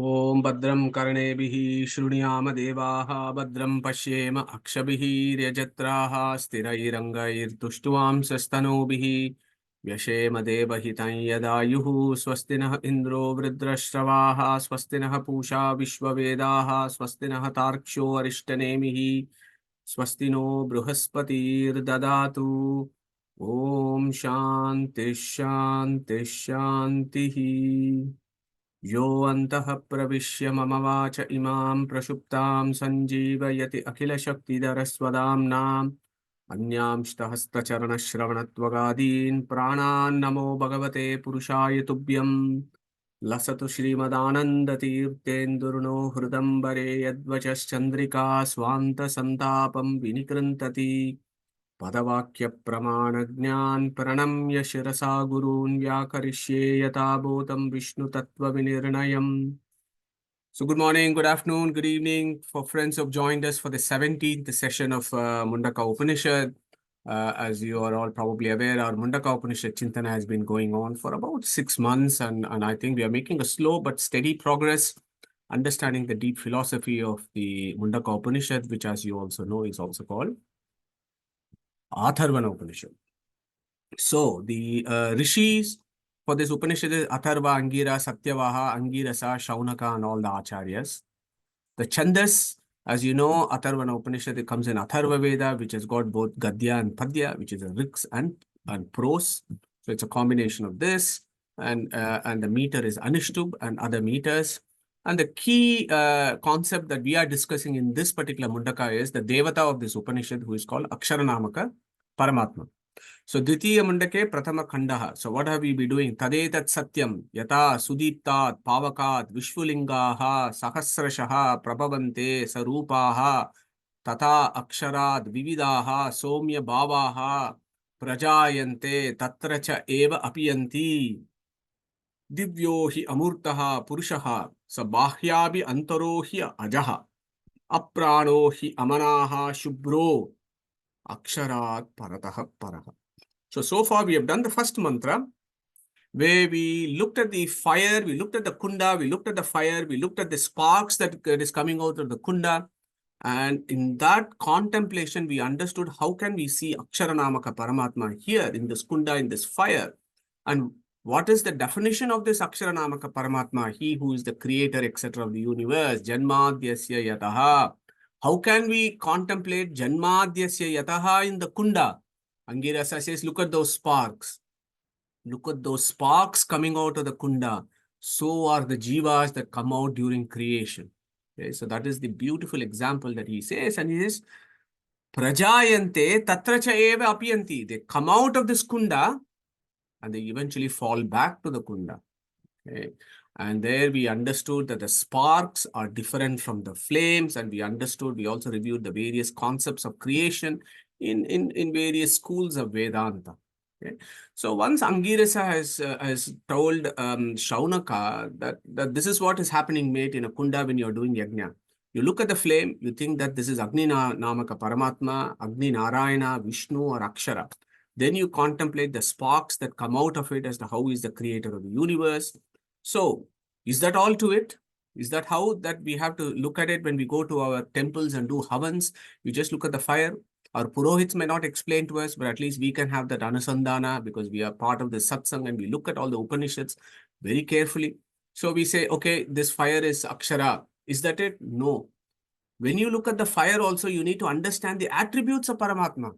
Om Badram Karnebihi Shruniyama Devaha Badram Pashyema Akshabihi Ryajatraha Sthirairangayir Tushtuam Sastanobihi Vyashema Devahitan Yadayuhu Swastinah Indro Vridrashravaha Swastinah Pusha Vishwavedaha Swastinah Tarksho Arishtanemihi Swastino Bruhaspatir Dadatu Om Shanti Shanti Shantihi यो अन्तः प्रविश्य मम watch इमां प्रसुप्तां सञ्जीवयति अखिलशक्तिधरस्वदाम्नाम् अन्यांष्टहस्तचरणश्रवणत्वगादीन् प्राणान्नमो भगवते पुरुषाय तुभ्यं लसतु श्रीमदानन्दतीर्थेन्दुर्नो हृदम्बरे यद्वचश्चन्द्रिका स्वान्तसन्तापं विनिकृन्तति पदवाक्यप्रमाणज्ञान प्रणम्य शिरसा गुरून् व्याकरिष्ये यथाभूतं विष्णुतत्त्वविनिर्णयम्. So good morning, good afternoon, good evening for friends who have joined us for the 17th session of Mundaka Upanishad. As you are all probably aware, our Mundaka Upanishad Chintana has been going on for about 6 months, and I think we are making a slow but steady progress, understanding the deep philosophy of the Mundaka Upanishad, which, as you also know, is also called Atharvana Upanishad. So the rishis for this Upanishad is Atharva, Angirasa, Satyavaha, Angirasa, Shuanaka, and all the acharyas. The Chandas, as you know, Atharvana Upanishad, it comes in Atharva Veda, which has got both Gadya and Padya, which is a riks and prose. So it's a combination of this, and the meter is Anishtub and other meters. And the key concept that we are discussing in this particular Mundaka is the Devata of this Upanishad, who is called Aksharanamaka Paramatma. So, Dvitiya Mundake Prathama Khandaha. So, what have we been doing? Tadetat Satyam, Yata, Sudiptat, Pavakat, Vishvulingaha, Sahasrashaha, Prabhavante, Sarupaha, Tata Aksharad, Vividaha, Somya Bhavaha, Prajayante, Tatracha Eva Apiyanti, Divyohi Amurtaha, Purushaha, Sabahyabi Antarohi Ajaha, Apranohi Amanaha, Shubro, Aksharat Parataha Paraha. So far we have done the first mantra where we looked at the fire, we looked at the kunda, we looked at the fire, we looked at the sparks that is coming out of the kunda. And in that contemplation, we understood how can we see Aksharanamaka Paramatma here in this kunda, in this fire. And what is the definition of this Aksharanamaka Paramatma? He who is the creator, etc. of the universe. Janmadhyasya yataha. How can we contemplate Janmadhyasya yataha in the kunda? Angirasa says, look at those sparks. Look at those sparks coming out of the kunda. So are the jivas that come out during creation. Okay, so that is the beautiful example that he says. And he says, Prajayante tatracha eva apiyanti. They come out of this kunda and they eventually fall back to the kunda. Okay. And there we understood that the sparks are different from the flames. And we also reviewed the various concepts of creation in various schools of Vedanta. Okay. So once Angirasa has told Shuanaka that this is what is happening, mate, in a kunda when you're doing yajna. You look at the flame, you think that this is Agni Namaka Paramatma, Agni Narayana, Vishnu, or Akshara. Then you contemplate the sparks that come out of it as to how is the creator of the universe. So is that all to it? Is that how that we have to look at it when we go to our temples and do havans? We just look at the fire. Our Purohits may not explain to us, but at least we can have that Anusandhana because we are part of the satsang and we look at all the Upanishads very carefully. So we say, okay, this fire is Akshara. Is that it? No. When you look at the fire also, you need to understand the attributes of Paramatma.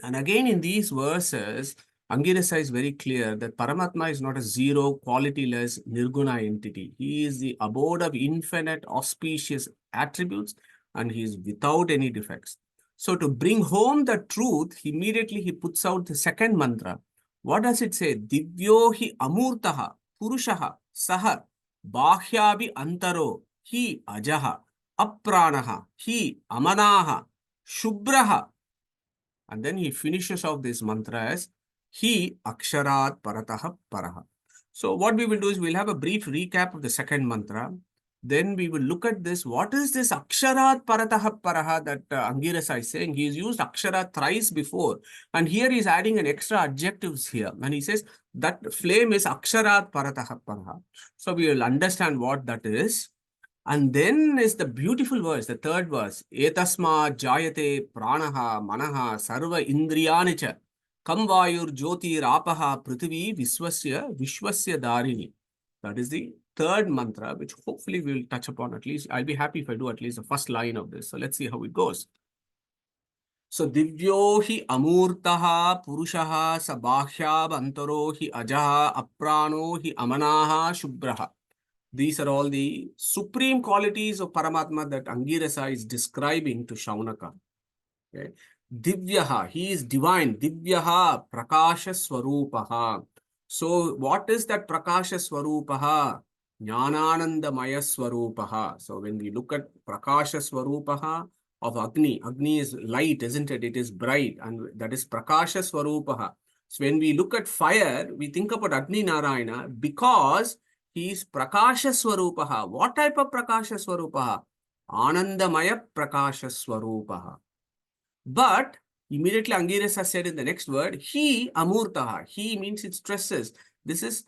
And again, in these verses, Angirasa is very clear that Paramatma is not a zero, qualityless, nirguna entity. He is the abode of infinite, auspicious attributes, and he is without any defects. So to bring home the truth, immediately he puts out the second mantra. What does it say? Divyohi amurtaha, purushaha, saha, bahyabi antaro, hi ajaha, apranaha, hi amanaha, shubраha. And then he finishes off this mantra as He Aksharat Parataha Paraha. So what we will do is we'll have a brief recap of the second mantra. then we will look at this. What is this Aksharat Paratah Paraha that Angirasa is saying? He's used Akshara thrice before. And here he's adding an extra adjectives here. And he says that flame is Aksharat Paratah Paraha. So we will understand what that is. And then is the beautiful verse, the third verse. Etasma jayate pranaha manaha sarva indriyanicha kam vayur jyotir apaha prithvi vishwasya darini. That is the third mantra, which hopefully we will touch upon at least. I'll be happy if I do at least the first line of this. So let's see how it goes. So divyo hi amurtaha purushaha sabahya antaro hi ajaha aprano hi amanaha shubbraha. These are all the supreme qualities of Paramatma that Angirasa is describing to Shuanaka. Okay. Divyaha, he is divine. Divyaha, Prakasha Swarupaha. So, what is that Prakasha Swarupaha? Jnananandamaya Swarupaha. So, when we look at Prakasha Swarupaha of Agni, Agni is light, isn't it? It is bright, and that is Prakasha Swarupaha. So, when we look at fire, we think about Agni Narayana because he is Prakasha Swarupaha. What type of Prakasha Swarupaha? Anandamaya Prakasha Swarupaha. But immediately Angirasa said in the next word, he amurtaha. He means it stresses. This is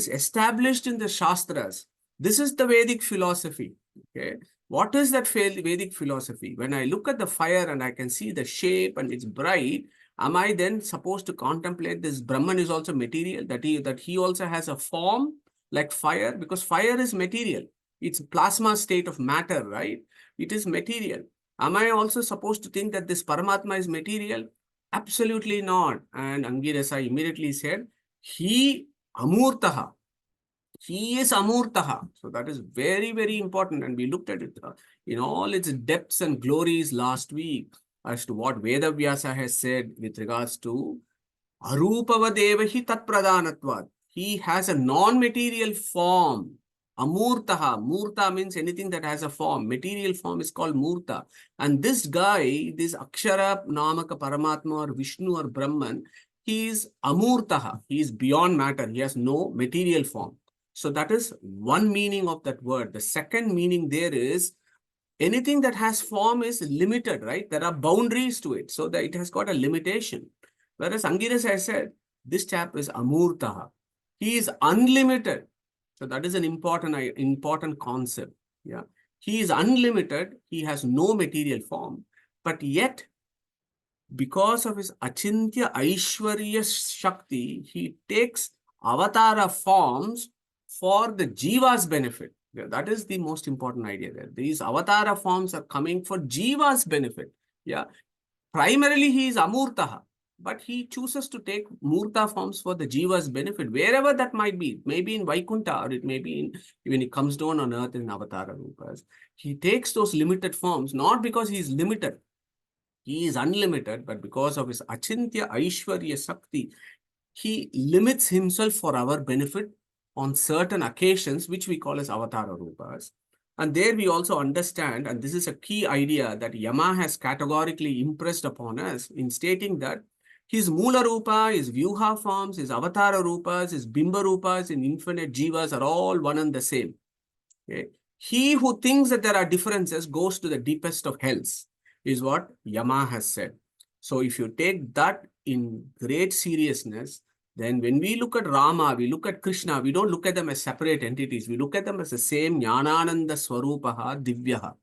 established in the Shastras. This is the Vedic philosophy. Okay. What is that Vedic philosophy? When I look at the fire and I can see the shape and it's bright, am I then supposed to contemplate this Brahman is also material, that he also has a form like fire? Because fire is material. It's a plasma state of matter, right? It is material. Am I also supposed to think that this Paramatma is material? Absolutely not. And Angirasa immediately said, he amurtaha. He is amurtaha. So that is very, very important. And we looked at it in all its depths and glories last week as to what Veda Vyasa has said with regards to Arupavadevahi Tatpradhanatvat. He has a non-material form. Amurtaha. Murta means anything that has a form. Material form is called Murta. And this guy, this Akshara Namaka Paramatma or Vishnu or Brahman, he is Amurtaha. He is beyond matter. He has no material form. So that is one meaning of that word. The second meaning there is anything that has form is limited, right? There are boundaries to it. So that it has got a limitation. Whereas Angirasa has said, this chap is Amurtaha. He is unlimited. So that is an important concept. Yeah, he is unlimited. He has no material form, but yet, because of his Achintya Aishwarya Shakti, he takes avatara forms for the Jiva's benefit. Yeah, that is the most important idea there. These avatara forms are coming for Jiva's benefit. Yeah, primarily he is Amurtaha, but he chooses to take Murta forms for the Jiva's benefit, wherever that might be. Maybe in Vaikuntha, or it may be in, when he comes down on earth in Avatara Rupas. He takes those limited forms, not because he is limited. He is unlimited, but because of his Achintya Aishwarya Sakti, he limits himself for our benefit on certain occasions, which we call as Avatara Rupas. And there we also understand, and this is a key idea that Yama has categorically impressed upon us in stating that his Mula Rupa, his Vyuha forms, his Avatara Rupas, his Bimba Rupas, and infinite Jivas are all one and the same. Okay? He who thinks that there are differences goes to the deepest of hells, is what Yama has said. So if you take that in great seriousness, then when we look at Rama, we look at Krishna, we don't look at them as separate entities. We look at them as the same Jnanananda Swarupaha Divyaha.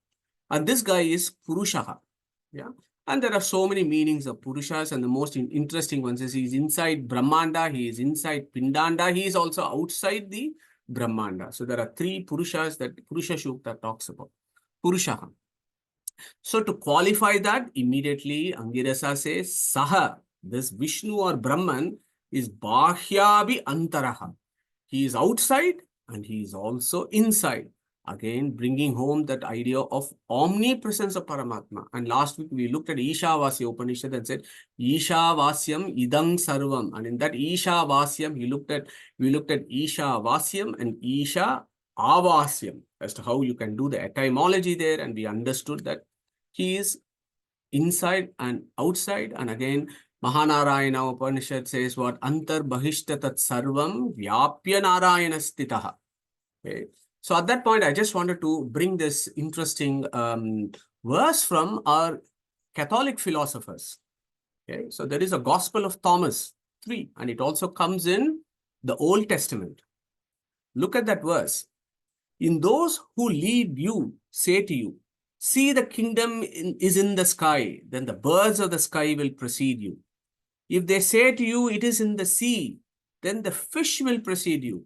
And this guy is Purushaha. Yeah. And there are so many meanings of Purushas, and the most interesting ones is he is inside Brahmanda, he is inside Pindanda, he is also outside the Brahmanda. So there are three Purushas that Purusha Shukta talks about. Purushaha. So to qualify that, immediately Angirasa says, Saha, this Vishnu or Brahman is Bahyabi Antaraha. He is outside and he is also inside. Again, bringing home that idea of omnipresence of Paramatma. And last week we looked at Ishavasya Upanishad and said, Ishavasyam idang sarvam. And in that Ishavasyam, we looked at Ishavasyam and Isha Avasyam as to how you can do the etymology there. And we understood that he is inside and outside. And again, Mahanarayana Upanishad says what? Antar Bahishta Tat Sarvam Vyapya Narayana Stitaha. Okay. So at that point, I just wanted to bring this interesting verse from our Catholic philosophers. Okay, so there is a Gospel of Thomas 3, and it also comes in the Old Testament. Look at that verse. In those who lead you, say to you, see, the kingdom is in the sky, then the birds of the sky will precede you. If they say to you, it is in the sea, then the fish will precede you.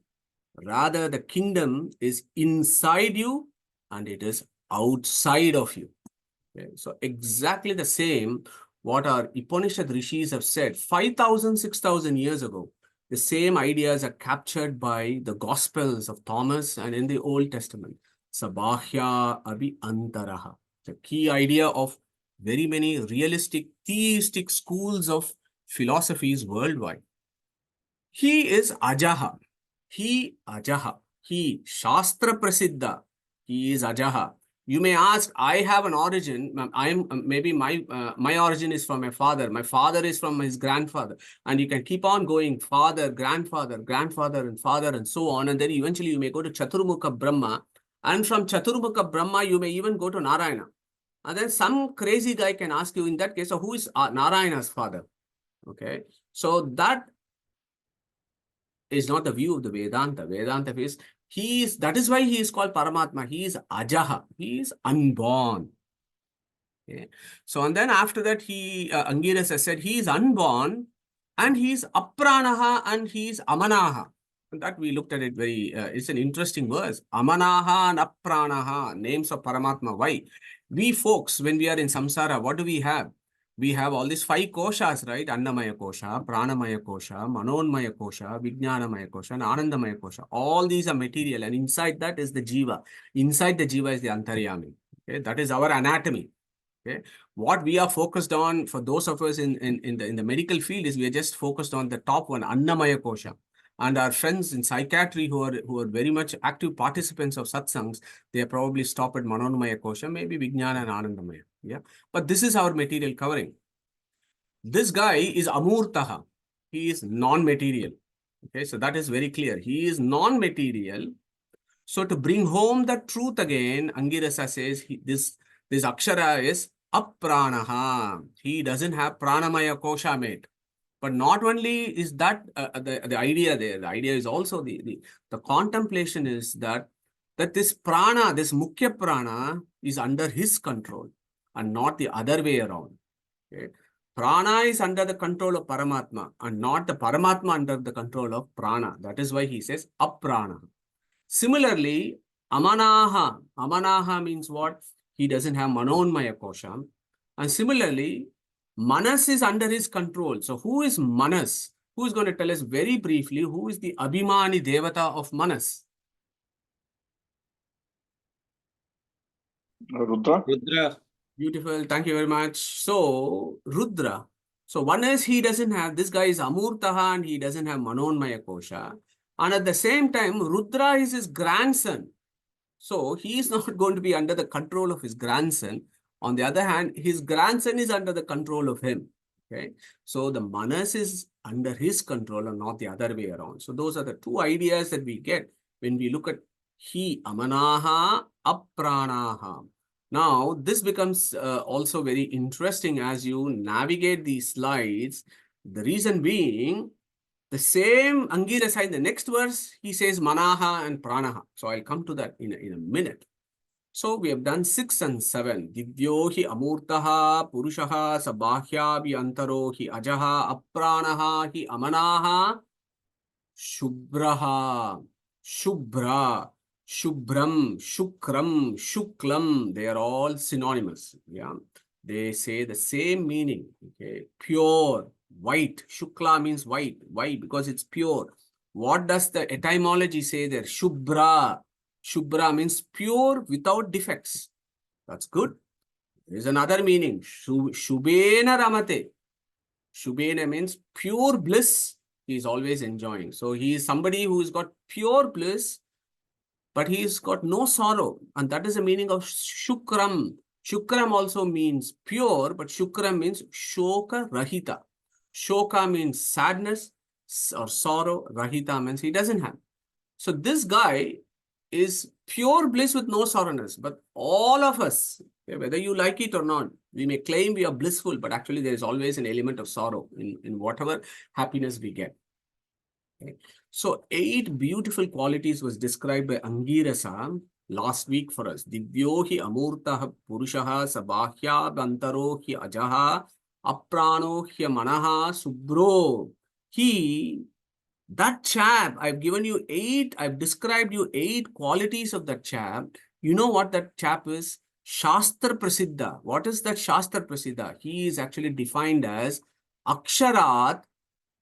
Rather, the kingdom is inside you and it is outside of you. Okay? So exactly the same what our Upanishad rishis have said 5,000, 6,000 years ago. The same ideas are captured by the Gospels of Thomas and in the Old Testament. Sabahya abhi antaraha. The key idea of very many realistic theistic schools of philosophies worldwide. He is Ajaha. He Ajaha. He Shastra Prasiddha. He is Ajaha. You may ask, I have an origin. I am maybe my origin is from my father. My father is from his grandfather. And you can keep on going, father, grandfather, grandfather, and father, and so on. And then eventually you may go to Chaturmukha Brahma. And from Chaturmukha Brahma, you may even go to Narayana. And then some crazy guy can ask you, in that case, so who is Narayana's father? Okay. So that is not the view of the Vedanta. Vedanta is, that is why he is called Paramatma. He is Ajaha. He is unborn. Okay. So, and then after that, Angirasa said, he is unborn and he is Apranaha and he is Amanaha. And that we looked at it very, it's an interesting verse. Amanaha and Apranaha, names of Paramatma. Why? We folks, when we are in samsara, what do we have? We have all these 5 koshas, right? Annamaya kosha, Pranamaya kosha, Manonmaya kosha, Vijnanamaya kosha, and Anandamaya kosha. All these are material, and inside that is the jiva. Inside the jiva is the antaryami. Okay? That is our anatomy. Okay? What we are focused on, for those of us in the medical field, is we are just focused on the top one, Annamaya kosha. And our friends in psychiatry who are very much active participants of satsangs, they probably stop at Manonmaya kosha, maybe Vijnana and Anandamaya. Yeah. But this is our material covering. This guy is Amurtaha. He is non-material. Okay, so that is very clear. He is non-material. So to bring home the truth again, Angirasa says this Akshara is Apranaha. He doesn't have Pranamaya kosha, mate. But not only is that the idea there, the idea is also the contemplation is that this prana, this Mukhya prana is under his control and not the other way around. Okay? Prana is under the control of Paramatma and not the Paramatma under the control of prana. That is why he says Aprana. Similarly, Amanaha. Amanaha means what? He doesn't have Manonmaya kosha. And similarly, Manas is under his control. So who is Manas? Who is going to tell us very briefly who is the Abhimani Devata of Manas? Rudra. Rudra. Beautiful. Thank you very much. So, Rudra. So one is he doesn't have, this guy is Amurtaha and he doesn't have Manonmaya kosha. And at the same time, Rudra is his grandson. So he is not going to be under the control of his grandson. On the other hand, his grandson is under the control of him. Okay. So the Manas is under his control and not the other way around. So those are the two ideas that we get when we look at he, Amanaha, Apranaha. Now, this becomes also very interesting as you navigate these slides. The reason being, the same Angirasa in the next verse, he says Manaha and Pranaha. So I'll come to that in a minute. So we have done 6 and 7. Divyo hi amurtaha purushaha sabahya bi antaro hi ajaha apranaha hi amanaha shubhraha shubhra shubhram shukram shuklam. They are all synonymous. Yeah, they say the same meaning. Okay, pure, white. Shukla means white. Why? Because it's pure. What does the etymology say there? Shubhra. Shubhra means pure without defects. That's good. There is another meaning. Shubena ramate. Shubena means pure bliss. He is always enjoying. So he is somebody who has got pure bliss, but he's got no sorrow. And that is the meaning of Shukram. Shukram also means pure, but Shukram means Shoka Rahita. Shoka means sadness or sorrow. Rahita means he doesn't have. So this guy is Pure bliss with no sorrowness. But all of us, whether you like it or not, we may claim we are blissful, but actually there is always an element of sorrow in whatever happiness we get. Okay. So 8 beautiful qualities was described by Angirasa last week for us. Divyo hi amurtah purushaha sabahya bantaro hi ajaha aprano hi manaha subro. That chap, I've given you 8, I've described you 8 qualities of that chap. You know what that chap is? Shastra Prasiddha. What is that Shastra Prasiddha? He is actually defined as Aksharat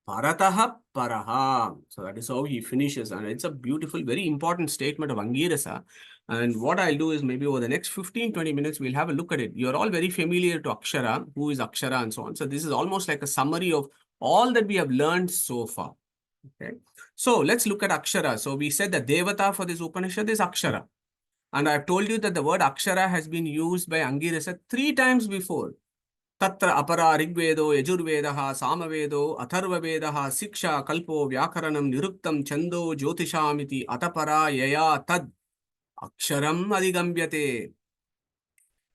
Parataha Paraha. So that is how he finishes. And it's a beautiful, very important statement of Angirasa. And what I'll do is maybe over the next 15-20 minutes, we'll have a look at it. You're all very familiar to Akshara, who is Akshara and so on. So this is almost like a summary of all that we have learned so far. Okay. So let's look at Akshara. So we said that Devata for this Upanishad is Akshara. And I've told you that the word Akshara has been used by Angirasa 3 times before. Tatra apara rigvedo yajurvedaha samavedo atharvavedaha siksha kalpo vyakaranam niruktam chando jyotishamiti atapara yaya tad aksharam adigambyate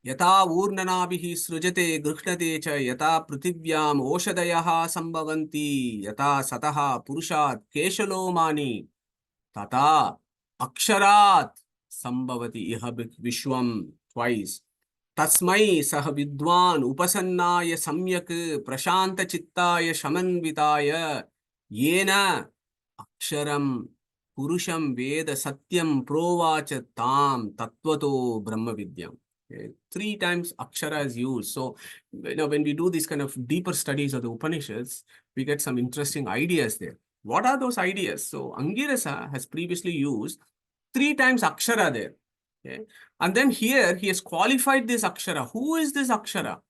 yata urnanabihi srujate grhnate cha yata prithivyaam oshadayaha sambhavanti yata sataha purushat keshalomani tata aksharat sambhavati iha vishwam twice. Tasmai saha vidwan upasannaya samyak prashanta chittaya shamanvitaya yena aksharam purusham veda satyam provacha tam tattvato brahma vidyam. Okay. 3 times akshara is used. So, when we do these kind of deeper studies of the Upanishads, we get some interesting ideas there. What are those ideas? So, Angirasa has previously used 3 times akshara there. Okay. And then here he has qualified this akshara. Who is this akshara?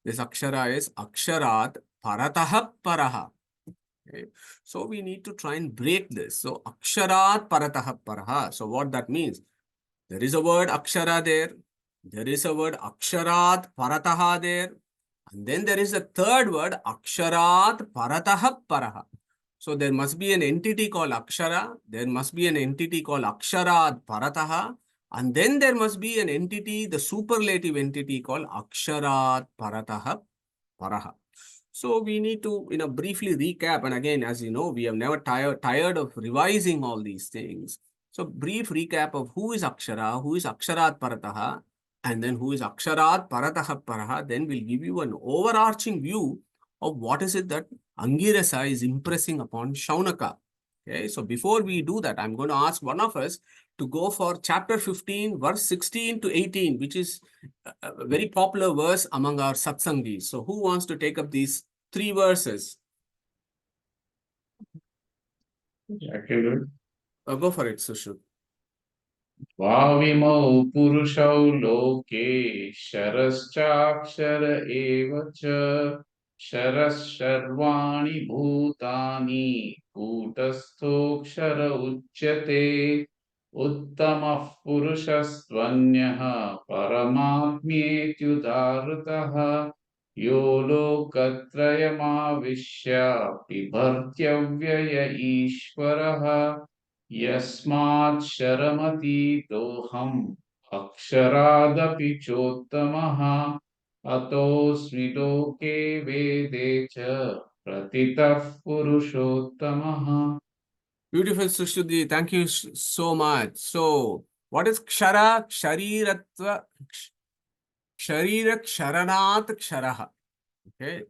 This akshara is aksharat parataha paraha. Okay. So we need to try and break this. So aksharat parataha paraha. So what that means? There is a word akshara there. There is a word aksharat parataha there. And then there is a third word aksharat parataha paraha. So there must be an entity called akshara. There must be an entity called aksharat parataha. And then there must be an entity, the superlative entity called aksharat parataha paraha. So we need to briefly recap. And again, as you know, we have never tired of revising all these things. So brief recap of who is Akshara, who is Aksharat Parataha, and then who is Aksharat Parataha Paraha. Then we'll give you an overarching view of what is it that Angirasa is impressing upon Shuanaka. Okay, so before we do that, I'm going to ask one of us to go for chapter 15, verse 16 to 18, which is a very popular verse among our satsangis. So who wants to take up these 3 verses? Go for it, Sushruth. Vavimau purushau loke sharaschaksara eva cha sharasharvani bhutani kutastokshara uchyate uttamah purushastvanyah paramatmyetyudartah yo lokatrayamavishya pibhartyavyaya ishvarah यस्मात् शरमतीतोऽहम् अक्षरादपि चोत्तमः अतोऽस्मि लोके वेदे च प्रतितः पुरुषोत्तमः. Beautiful, Sushruti. Thank you so much. So, what is Kshara? Kshariratra, Ksharira Ksharanat Ksharaha. Okay.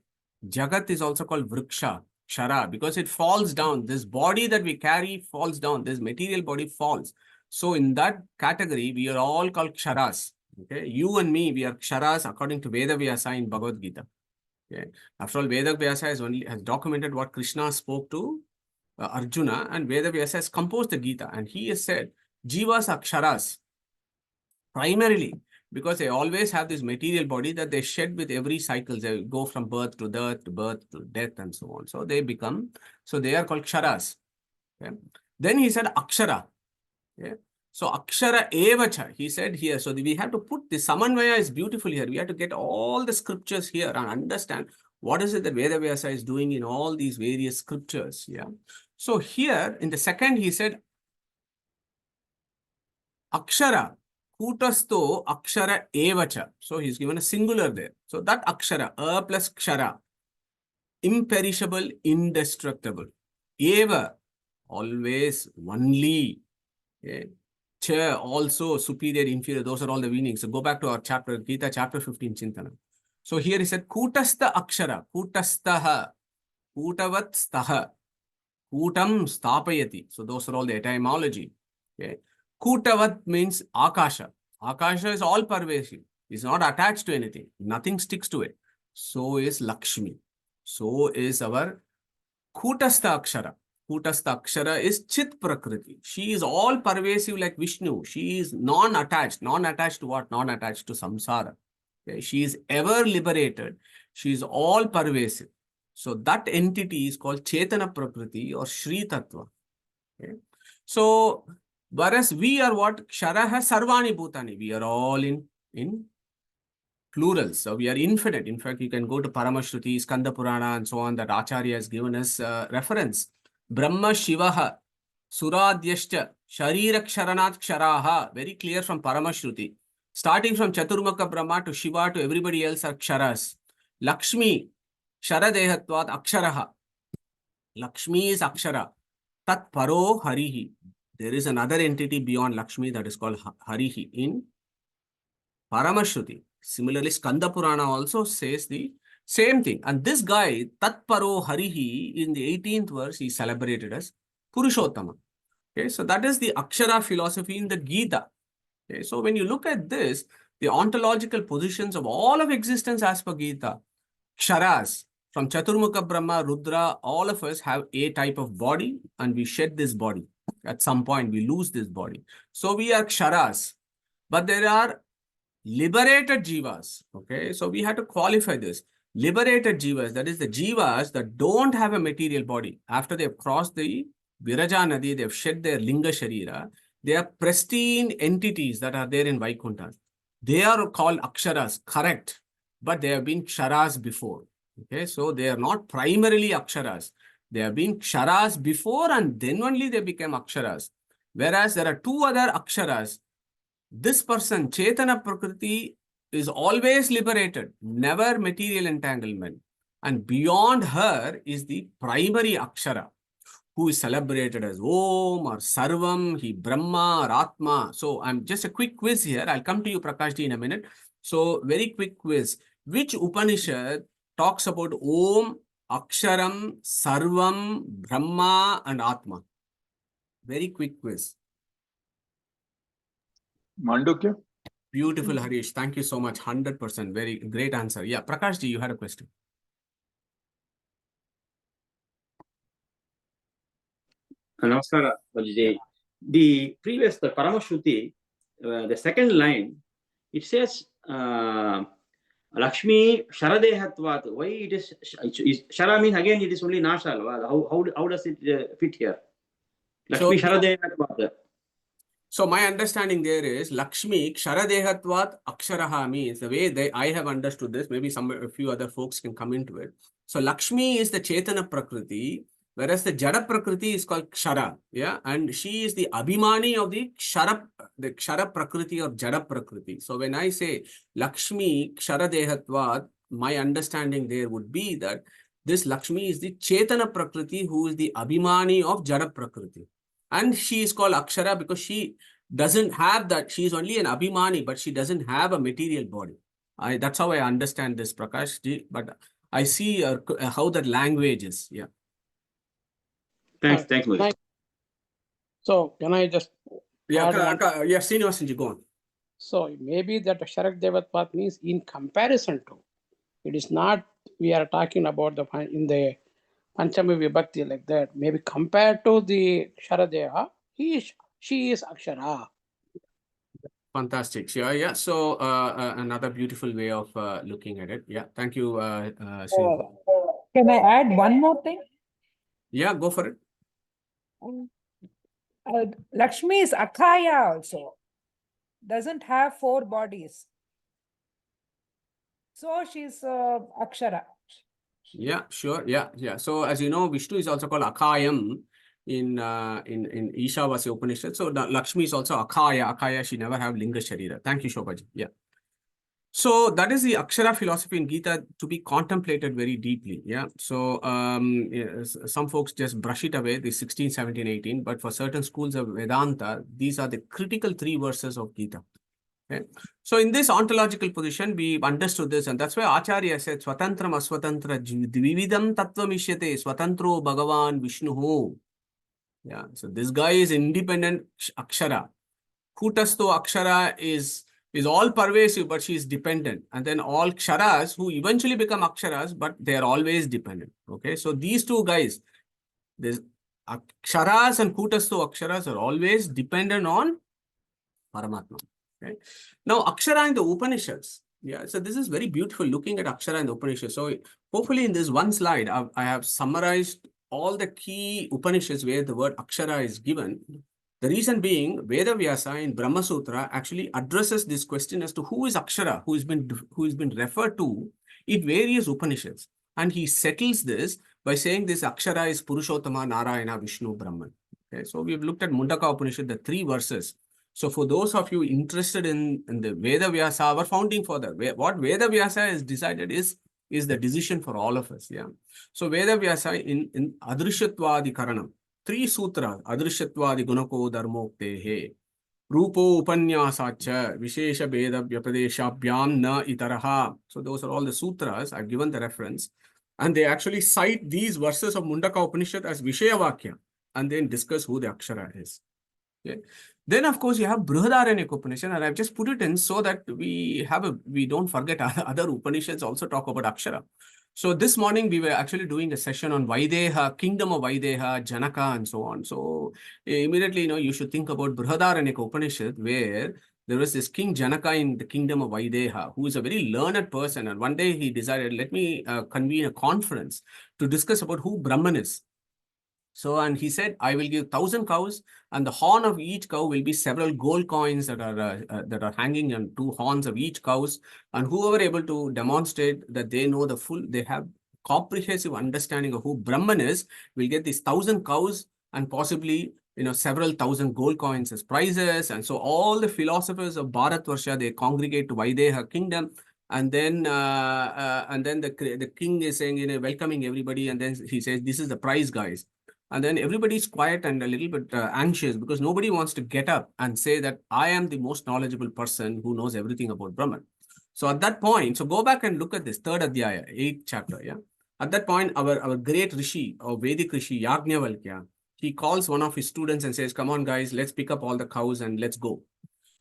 Jagat is also called Vriksha, Kshara, because it falls down. This body that we carry falls down. This material body falls. So in that category, we are all called Ksharas. Okay. You and me, we are Ksharas according to Veda Vyasa in Bhagavad Gita. Okay. After all, Veda Vyasa has documented what Krishna spoke to Arjuna, and Veda Vyasa has composed the Gita, and he has said, Jivas are Ksharas. Primarily, because they always have this material body that they shed with every cycle. They go from birth to death, and so on. So they are called Ksharas. Okay. Then he said Akshara. Okay. So Akshara Evacha, he said here. So we have to put the Samanvaya is beautiful here. We have to get all the scriptures here and understand what is it that Veda Vyasa is doing in all these various scriptures. Yeah. So here in the second, he said Akshara. Kutasto akshara evacha. So he's given a singular there. So that akshara, a plus kshara, imperishable, indestructible. Eva, always, only. Okay. Cha, also superior, inferior. Those are all the meanings. So go back to our chapter, Gita chapter 15, Chintana. So here he said, Kutastha akshara, Kutastaha, Kutavat staha, Kutam stapayati. So those are all the etymology. Okay. Kutavat means Akasha. Akasha is all pervasive. It's not attached to anything. Nothing sticks to it. So is Lakshmi. So is our Kutastha Akshara. Kutastha Akshara is Chit Prakriti. She is all pervasive like Vishnu. She is non-attached. Non-attached to what? Non-attached to samsara. Okay? She is ever liberated. She is all pervasive. So that entity is called Chetana Prakriti or Shri Tattva. Okay? So whereas we are what? Kshara has Sarvani Bhutani. We are all in plurals. So we are infinite. In fact, you can go to Paramashruti, Skanda Purana, and so on, that Acharya has given us reference. Brahma Shivaha, Suradyashcha, Shariraksharanat Ksharaha. Very clear from Paramashruti. Starting from Chaturmukha Brahma to Shiva to everybody else are Ksharas. Lakshmi, Sharadehatvat Aksharaha. Lakshmi is Akshara. Tat Paro Harihi. There is another entity beyond Lakshmi that is called Harihi in Paramashruti. Similarly, Skanda Purana also says the same thing. And this guy, Tatparo Harihi, in the 18th verse, he celebrated as Purushottama. Okay, so that is the Akshara philosophy in the Gita. Okay, so when you look at this, the ontological positions of all of existence as per Gita, Ksharas, from Chaturmukha Brahma, Rudra, all of us have a type of body and we shed this body. At some point, we lose this body. So we are Ksharas. But there are liberated jivas. Okay, so we had to qualify this. Liberated jivas, that is the jivas that don't have a material body. After they've crossed the Viraja Nadi, they've shed their linga sharira. They are pristine entities that are there in Vaikuntha. They are called aksharas, correct, but they have been ksharas before. Okay, so they are not primarily aksharas. They have been ksharas before and then only they became aksharas. Whereas there are two other aksharas. This person, Chetana Prakriti, is always liberated, never material entanglement. And beyond her is the primary Akshara, who is celebrated as Om or Sarvam, he Brahma or Atma. So I'm just a quick quiz here. I'll come to you, Prakashji, in a minute. So very quick quiz. Which Upanishad talks about Om, Aksharam, Sarvam, Brahma and Atma? Very quick quiz. Mandukya. Beautiful, Harish. Thank you so much. 100%. Very great answer. Yeah, Prakashji, you had a question. Namaskara, Vajay. The previous, the Paramashruti, the second line, it says Lakshmi Sharadehatvat. Why it is Shara means again it is only Nasha. How does it fit here? Lakshmi Sharadehatvat. So my understanding there is Lakshmi Ksharadehatvat Aksharaha means the way I have understood this. Maybe a few other folks can come into it. So Lakshmi is the Chetana Prakriti, whereas the Jada Prakriti is called Kshara. Yeah, and she is the Abhimani of the Kshara Prakriti or Jada Prakriti. So when I say Lakshmi Ksharadehatvat, my understanding there would be that this Lakshmi is the Chetana Prakriti who is the Abhimani of Jada Prakriti. And she is called Akshara because she doesn't have that. She is only an Abhimani, but she doesn't have a material body. That's how I understand this, Prakash. But I see how that language is. Yeah. Thanks, Modi. So can I just yeah, Srinivasanji, go on. So maybe that Sharak Devatpat means in comparison to. It is not we are talking about in the Panchami Vibhakti like that. Maybe compared to the Sharadeha, she is Akshara. Fantastic. Yeah. So another beautiful way of looking at it. Yeah. Thank you, Srinivasan. Can I add one more thing? Yeah, go for it. Lakshmi is Akaya also. Doesn't have 4 bodies. So she's Akshara. Yeah, sure. Yeah. So as you know, Vishnu is also called Akayam. in Ishavasya Upanishad. So Lakshmi is also Akaya. Akaya, she never have Linga Sharira. Thank you, Shobhaji. Yeah. So that is the Akshara philosophy in Gita to be contemplated very deeply. Yeah. So some folks just brush it away, the 16, 17, 18. But for certain schools of Vedanta, these are the critical 3 verses of Gita. Okay. So in this ontological position, we understood this, and that's why Acharya said, Swatantram Aswatantra Dvividam Tattvamishyate Swatantro Bhagavan Vishnuhu. Yeah. So this guy is independent Akshara. Kutasto Akshara is all pervasive, but she is dependent. And then all Ksharas who eventually become Aksharas, but they are always dependent. Okay. So these 2 guys, this Aksharas and Kutasto Aksharas are always dependent on Paramatma. Okay. Now, Akshara in the Upanishads. Yeah, so this is very beautiful looking at Akshara in the Upanishads. So hopefully in this one slide, I have summarized all the key Upanishads where the word Akshara is given. The reason being, Veda Vyasa in Brahma Sutra actually addresses this question as to who is Akshara, who has been referred to in various Upanishads. And he settles this by saying this Akshara is Purushottama, Narayana, Vishnu, Brahman. Okay, so we've looked at Mundaka Upanishad, the 3 verses. So for those of you interested in the Veda Vyasa, our founding father, what Veda Vyasa has decided is the decision for all of us. Yeah. So Veda Vyasa in Adrishatvadi Karanam, 3 sutras, Adrishatvadi Gunako Dharmoktehe, Rupo Upanyasacha, Vishesha Veda Vyapadeshabhyam Na Itaraha. So those are all the sutras. I've given the reference. And they actually cite these verses of Mundaka Upanishad as Vishaya Vakya and then discuss who the Akshara is. Okay. Then, of course, you have Brihadaranyaka Upanishad, and I've just put it in so that we don't forget other Upanishads also talk about Akshara. So this morning, we were actually doing a session on Vaideha, kingdom of Vaideha, Janaka, and so on. So immediately, you should think about Brihadaranyaka Upanishad, where there was this King Janaka in the kingdom of Vaideha, who is a very learned person. And one day he decided, let me convene a conference to discuss about who Brahman is. So, and he said, I will give 1,000 cows, and the horn of each cow will be several gold coins that are hanging on 2 horns of each cows. And whoever able to demonstrate that they know they have comprehensive understanding of who Brahman is, will get these 1,000 cows and possibly, several thousand gold coins as prizes. And so all the philosophers of Bharatvarsha, they congregate to Vaideha kingdom. And then the king is saying, welcoming everybody. And then he says, this is the prize, guys. And then everybody's quiet and a little bit anxious because nobody wants to get up and say that I am the most knowledgeable person who knows everything about Brahman. So at that point, so go back and look at this 3rd Adhyaya, 8th chapter. Yeah. At that point, our great Rishi or Vedic Rishi, Yajnavalkya, he calls one of his students and says, come on, guys, let's pick up all the cows and let's go.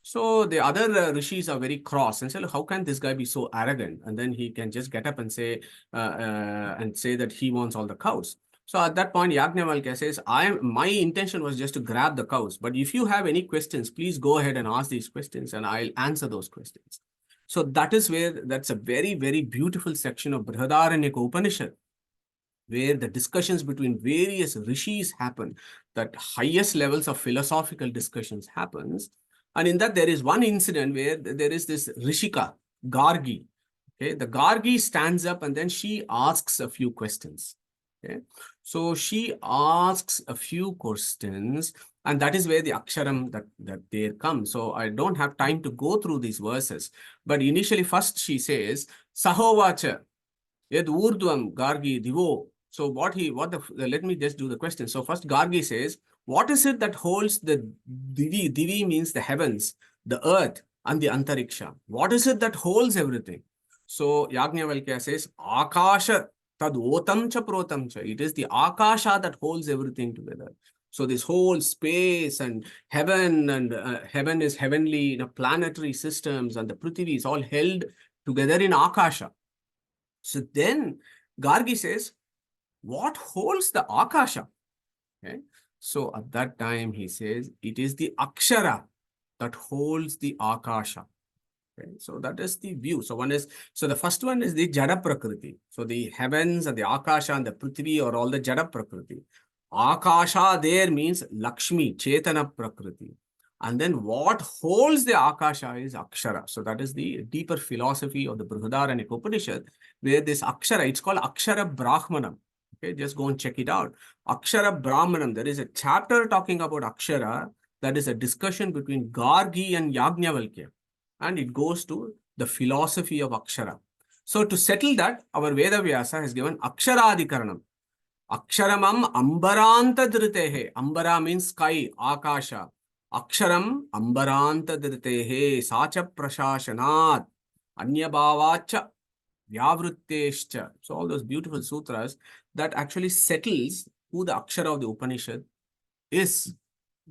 So the other rishis are very cross and say, how can this guy be so arrogant? And then he can just get up and say that he wants all the cows. So at that point, Yajnavalkya says, my intention was just to grab the cows. But if you have any questions, please go ahead and ask these questions and I'll answer those questions. So that's a very, very beautiful section of Brihadaranyaka Upanishad, where the discussions between various rishis happen, that highest levels of philosophical discussions happens. And in that, there is one incident where there is this Rishika, Gargi. Okay, the Gargi stands up and then she asks a few questions. Okay, so she asks a few questions, and that is where the Aksharam that there comes. So I don't have time to go through these verses, but initially first she says, Sahovacha, Yad Urdhvam Gargi Divo. So let me just do the question. So first Gargi says, what is it that holds the Divi? Divi means the heavens, the earth, and the Antariksha. What is it that holds everything? So Yajnavalkya says, Akasha Tad Otam Cha Protam Cha. It is the Akasha that holds everything together. So this whole space and heaven is heavenly, planetary systems, and the Prithvi is all held together in Akasha. So then Gargi says, what holds the Akasha? Okay. So at that time he says, it is the Akshara that holds the Akasha. Okay. So that is the view. So the first one is the Jada Prakriti. So the heavens and the Akasha and the Prithvi are all the Jada Prakriti. Akasha there means Lakshmi, Chetana Prakriti. And then what holds the Akasha is Akshara. So that is the deeper philosophy of the Brihadaranyaka Upanishad, where this Akshara, it's called Akshara Brahmanam. Okay, just go and check it out. Akshara Brahmanam, there is a chapter talking about Akshara, that is a discussion between Gargi and Yajnavalkya. And it goes to the philosophy of Akshara. So to settle that, our Veda Vyasa has given Aksharadikaranam. Aksharamam ambaranta dritehe. Ambara means sky, akasha. Aksharam ambaranta dritehe. Sacha prashashanat. Anyabhavacha vyavrutteshcha. So all those beautiful sutras that actually settles who the Akshara of the Upanishad is.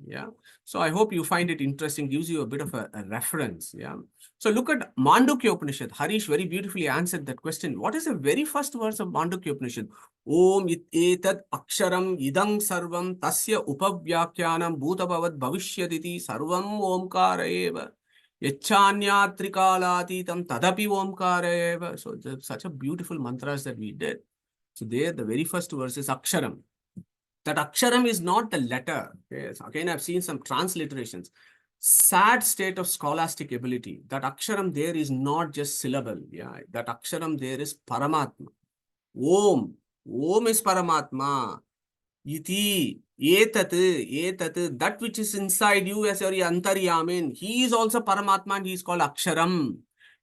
Yeah. So I hope you find it interesting, gives you a bit of a reference. Yeah. So look at Mandukya Upanishad. Harish very beautifully answered that question. What is the very first verse of Mandukya Upanishad? Om etat aksharam idang sarvam tasya upavyakyanam bhutabhavat bhavishyaditi sarvam omkara eva. Yachanyaatrikalatitam tadapi omkara eva. So such a beautiful mantras that we did. So there the very first verse is aksharam. That aksharam is not the letter. Yes. Again, I've seen some transliterations. Sad state of scholastic ability. That aksharam there is not just syllable. Yeah. That aksharam there is Paramatma. Om. Om is Paramatma. Iti. Etat. That which is inside you as your Antaryamin. He is also Paramatma and he is called aksharam.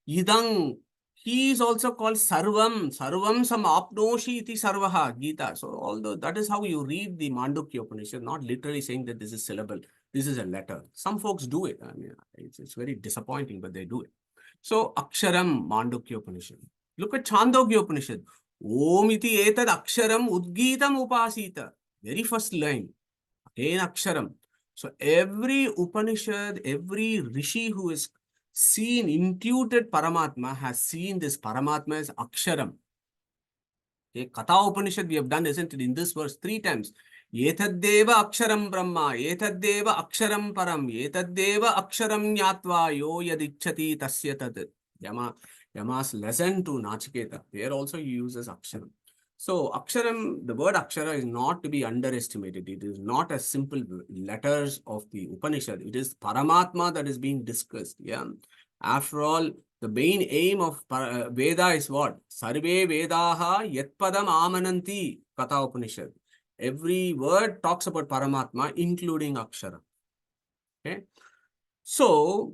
Idang. He is also called Sarvam. Sarvam sam apnoshi iti sarvaha. Gita. So although that is how you read the Mandukya Upanishad, not literally saying that this is syllable. This is a letter. Some folks do it. I mean, it's very disappointing, but they do it. So Aksharam Mandukya Upanishad. Look at Chandogya Upanishad. Om iti etad aksharam udgitam upasita. Very first line. Again Aksharam. So every Upanishad, every Rishi who is seen, intuited Paramatma has seen this Paramatma as Aksharam. Okay, Katha Upanishad we have done, isn't it, in this verse 3 times. Yetaddeva Aksharam Brahma, Yetaddeva Aksharam Param, Yetaddeva Aksharam Nyatva, Yo Yadichati Tasya Tad. Yama's lesson to Nachiketa. There also he uses Aksharam. So Aksharam, the word Akshara is not to be underestimated. It is not as simple letters of the Upanishad. It is Paramatma that is being discussed. Yeah. After all, the main aim of Veda is what? Sarve Vedaha Yatpadam Amananti Katha Upanishad. Every word talks about Paramatma, including Akshara. Okay. So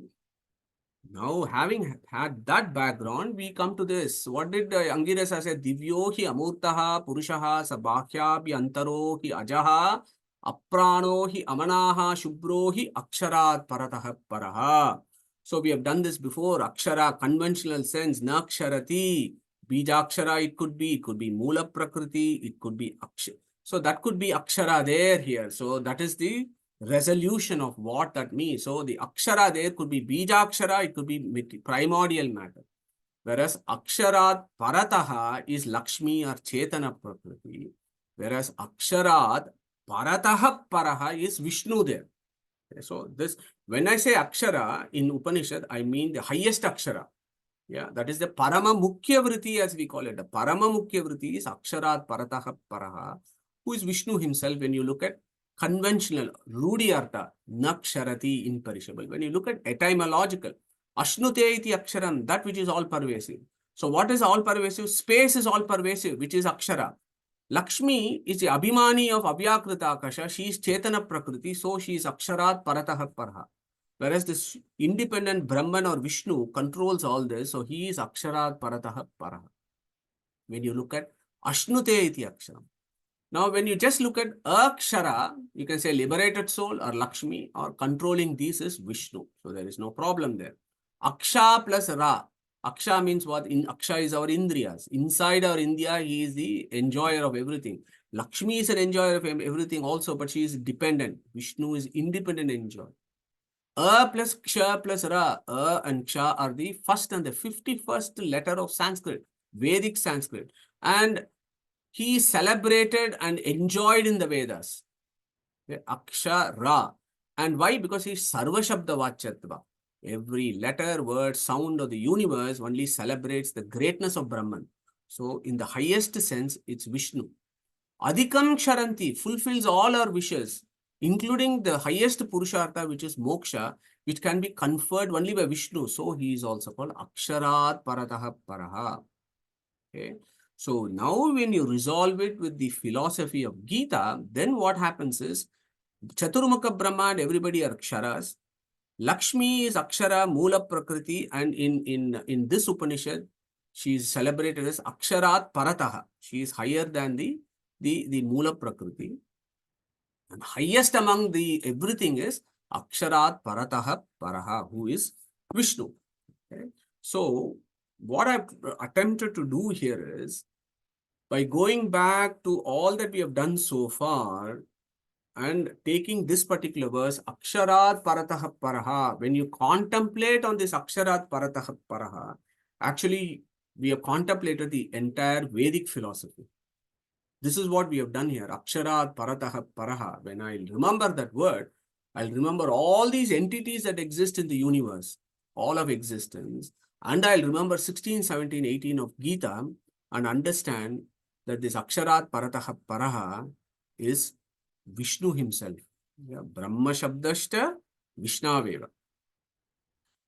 now, having had that background, we come to this. What did Angirasa say? Divyo hi amurtaha purushaha sabhakya bi antaro hi ajaha aprano hi amanaha shubro hi aksharat paratah paraha. So we have done this before. Akshara, conventional sense, naksharati, bijakshara it could be mula prakriti, it could be akshara. So that could be akshara there here. So that is the resolution of what that means. So the akshara there could be bijakshara, it could be primordial matter. Whereas aksharat parataha is Lakshmi or Chetana Prakriti. Whereas aksharat parataha paraha is Vishnu there. Okay, so this, when I say akshara in Upanishad, I mean the highest akshara. Yeah, that is the Parama Mukhya Vritti as we call it. The Parama Mukhya Vritti is aksharat parataha paraha, who is Vishnu himself. When you look at conventional, Rudi Artha, Naksharati, imperishable. When you look at etymological, Ashnute iti aksharam, that which is all pervasive. So what is all pervasive? Space is all pervasive, which is akshara. Lakshmi is the Abhimani of Abhyakrita Akasha. She is Chetana Prakriti, so she is aksharat paratah paraha. Whereas this independent Brahman or Vishnu controls all this, so he is aksharat paratah paraha. When you look at Ashnute iti aksharam. Now, when you just look at Akshara, you can say liberated soul or Lakshmi, or controlling these is Vishnu. So there is no problem there. Aksha plus Ra. Aksha means what? Aksha is our Indriyas. Inside our India, he is the enjoyer of everything. Lakshmi is an enjoyer of everything also, but she is dependent. Vishnu is independent enjoyer. A plus Ksha plus Ra. A and Ksha are the first and the 51st letter of Sanskrit, Vedic Sanskrit. And he is celebrated and enjoyed in the Vedas. Okay? Akshara. And why? Because he is Sarva Shabda Vachyatva. Every letter, word, sound of the universe only celebrates the greatness of Brahman. So, in the highest sense, it's Vishnu. Adhikam Ksharanti fulfills all our wishes, including the highest Purushartha, which is Moksha, which can be conferred only by Vishnu. So, he is also called Aksharat Paratah Paraha. Okay. So now when you resolve it with the philosophy of Gita, then what happens is Chaturmukha Brahma and everybody are Aksharas. Lakshmi is Akshara, Mula Prakriti, and in this Upanishad, she is celebrated as Aksharat Parataha. She is higher than the Mula Prakriti. And highest among the everything is Aksharat Parataha Paraha, who is Vishnu. Okay? So what I've attempted to do here is, by going back to all that we have done so far, and taking this particular verse, Aksharat Parataha Paraha, when you contemplate on this Aksharat Parataha Paraha, actually, we have contemplated the entire Vedic philosophy. This is what we have done here, Aksharat Parataha Paraha. When I remember that word, I'll remember all these entities that exist in the universe, all of existence, and I'll remember 16, 17, 18 of Gita, and understand that this Aksharat Parataha Paraha is Vishnu himself. Yeah, Brahma Shabdashta Vishnaveva.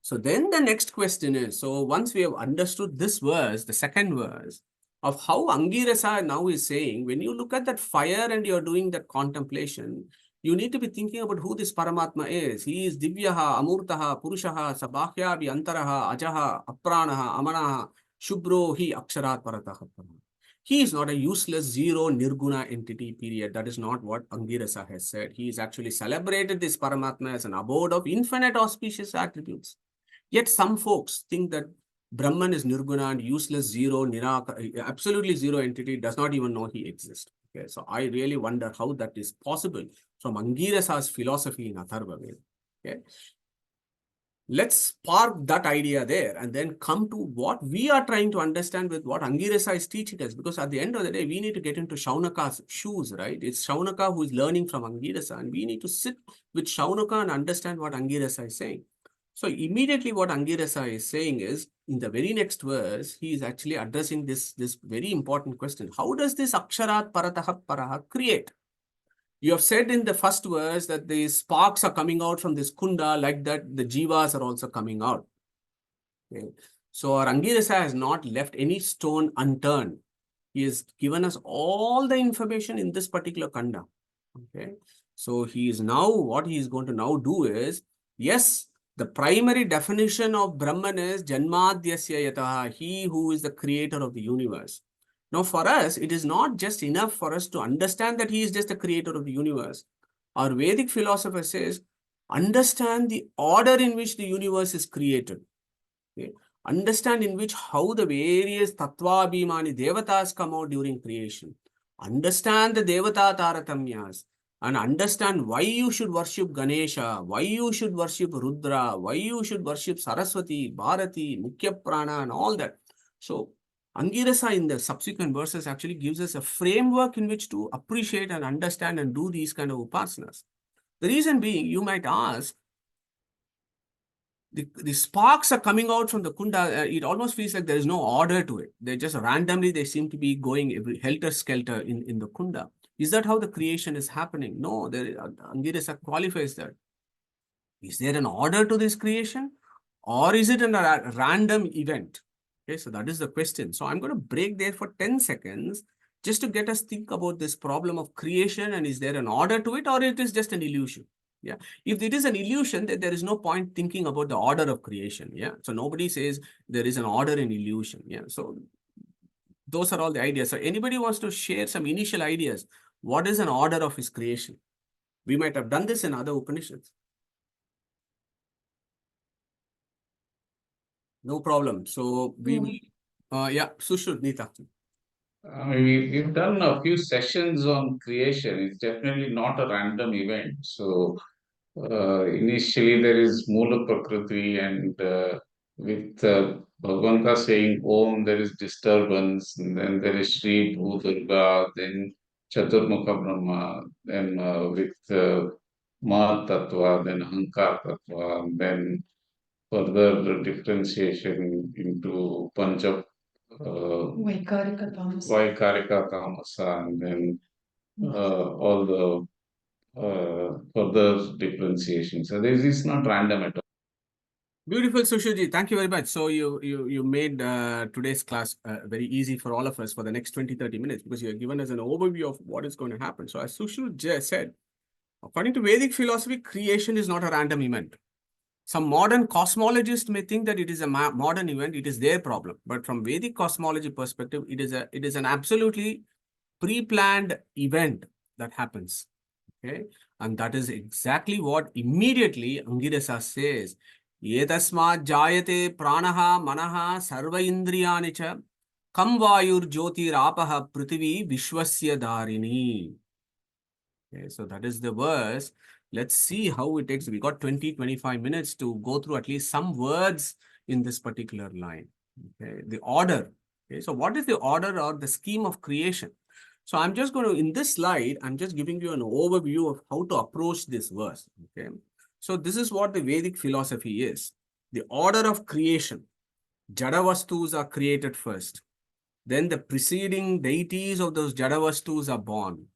So then the next question is, so once we have understood this verse, the second verse, of how Angirasa now is saying, when you look at that fire and you're doing that contemplation, you need to be thinking about who this Paramatma is. He is Divyaha, Amurtaha, Purushaha, Sabhya, Vyantaraha, Ajaha, Apranaha, Amanaha, Shubro, Hi, Aksharat Parataha. He is not a useless zero nirguna entity, period. That is not what Angirasa has said. He is actually celebrated this Paramatma as an abode of infinite auspicious attributes. Yet some folks think that Brahman is nirguna and useless zero, absolutely zero entity, does not even know he exists. Okay, so I really wonder how that is possible from Angirasa's philosophy in Atharva Veda. Okay. Let's park that idea there and then come to what we are trying to understand with what Angirasa is teaching us. Because at the end of the day, we need to get into Shuanaka's shoes, right? It's Shuanaka who is learning from Angirasa, and we need to sit with Shuanaka and understand what Angirasa is saying. So immediately what Angirasa is saying is, in the very next verse, he is actually addressing this very important question. How does this Aksharat Parataha Paraha create? You have said in the first verse that the sparks are coming out from this kunda, like that the jivas are also coming out. Okay. So our Angirasa has not left any stone unturned. He has given us all the information in this particular kanda. Okay. So he is now, what he is going to now do is, yes, the primary definition of Brahman is Janmadhyasya Yataha, he who is the creator of the universe. Now, for us, it is not just enough for us to understand that he is just the creator of the universe. Our Vedic philosopher says, understand the order in which the universe is created. Okay? Understand in which how the various Tattva Abhimani Devatas come out during creation. Understand the Devata Taratamyas. And understand why you should worship Ganesha, why you should worship Rudra, why you should worship Saraswati, Bharati, Mukhya Prana, and all that. So, Angirasa in the subsequent verses actually gives us a framework in which to appreciate and understand and do these kind of upasanas. The reason being, you might ask, the sparks are coming out from the kunda. It almost feels like there is no order to it. They just randomly, they seem to be going every helter-skelter in the kunda. Is that how the creation is happening? No, Angirasa qualifies that. Is there an order to this creation? Or is it a random event? Okay, so that is the question. So I'm going to break there for 10 seconds just to get us think about this problem of creation, and is there an order to it, or it is just an illusion? Yeah. If it is an illusion, then there is no point thinking about the order of creation. Yeah. So nobody says there is an order in illusion. Yeah. So those are all the ideas. So anybody wants to share some initial ideas? What is an order of his creation? We might have done this in other Upanishads. No problem. So we will, yeah, Sushru, Nita. We've done a few sessions on creation. It's definitely not a random event. So initially there is Mula Prakriti, and with Bhagavanta saying Om, there is disturbance, and then there is Sri Bhudurga, then Chaturmukha Brahma, then with Ma Tattva, then Ahankar Tattva, and then further differentiation into Pancha Vaikarika Tamasa, and then all the further differentiation. So this is not random at all. Beautiful, Sushiji. Thank you very much. So you made today's class very easy for all of us for the next 20-30 minutes, because you have given us an overview of what is going to happen. So as Sushil just said, according to Vedic philosophy, creation is not a random event. Some modern cosmologists may think that it is a modern event. It is their problem. But from Vedic cosmology perspective, it is an absolutely pre-planned event that happens. Okay, and that is exactly what immediately Angirasa says. Yetasmat jayate pranaha manaha sarva indriyani cha kam vayur jyotiraapaha prithvi vishwasya dharini. Okay, so that is the verse. Let's see how it takes. We got 20-25 minutes to go through at least some words in this particular line. Okay, the order. Okay, so what is the order or the scheme of creation? So I'm just going to, in this slide, I'm just giving you an overview of how to approach this verse. Okay, so this is what the Vedic philosophy is. The order of creation. Jadavastus are created first. Then the preceding deities of those Jadavastus are born.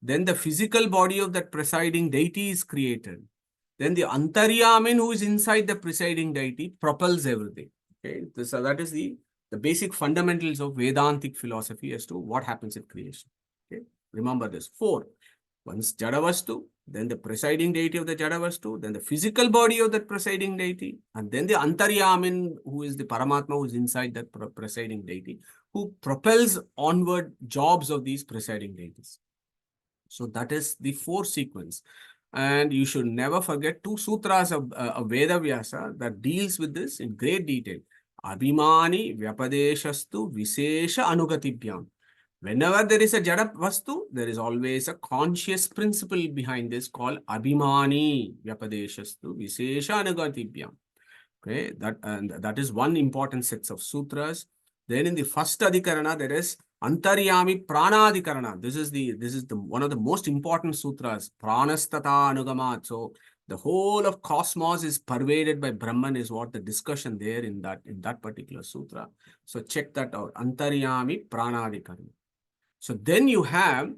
Then the physical body of that presiding deity is created. Then the Antaryamin, who is inside the presiding deity, propels everything. Okay, so that is the basic fundamentals of Vedantic philosophy as to what happens in creation. Okay, remember this. 4. Once Jadavastu, then the presiding deity of the Jadavastu, then the physical body of that presiding deity, and then the Antaryamin, who is the Paramatma, who is inside that presiding deity, who propels onward jobs of these presiding deities. So that is the 4 sequence. And you should never forget 2 sutras of Veda Vyasa that deals with this in great detail. Abhimani Vyapadeshastu Visesha Anugatibhyam. Whenever there is a Jada Vastu, there is always a conscious principle behind this called Abhimani Vyapadeshastu Visesha Anugatibhyam. Okay, that is one important set of sutras. Then in the first Adhikarana, there is Antaryami Pranadhikarana. This is the one of the most important sutras. Pranastata Anugamat. So the whole of cosmos is pervaded by Brahman is what the discussion there in that particular sutra. So check that out. Antaryami Pranadhikarana. So then you have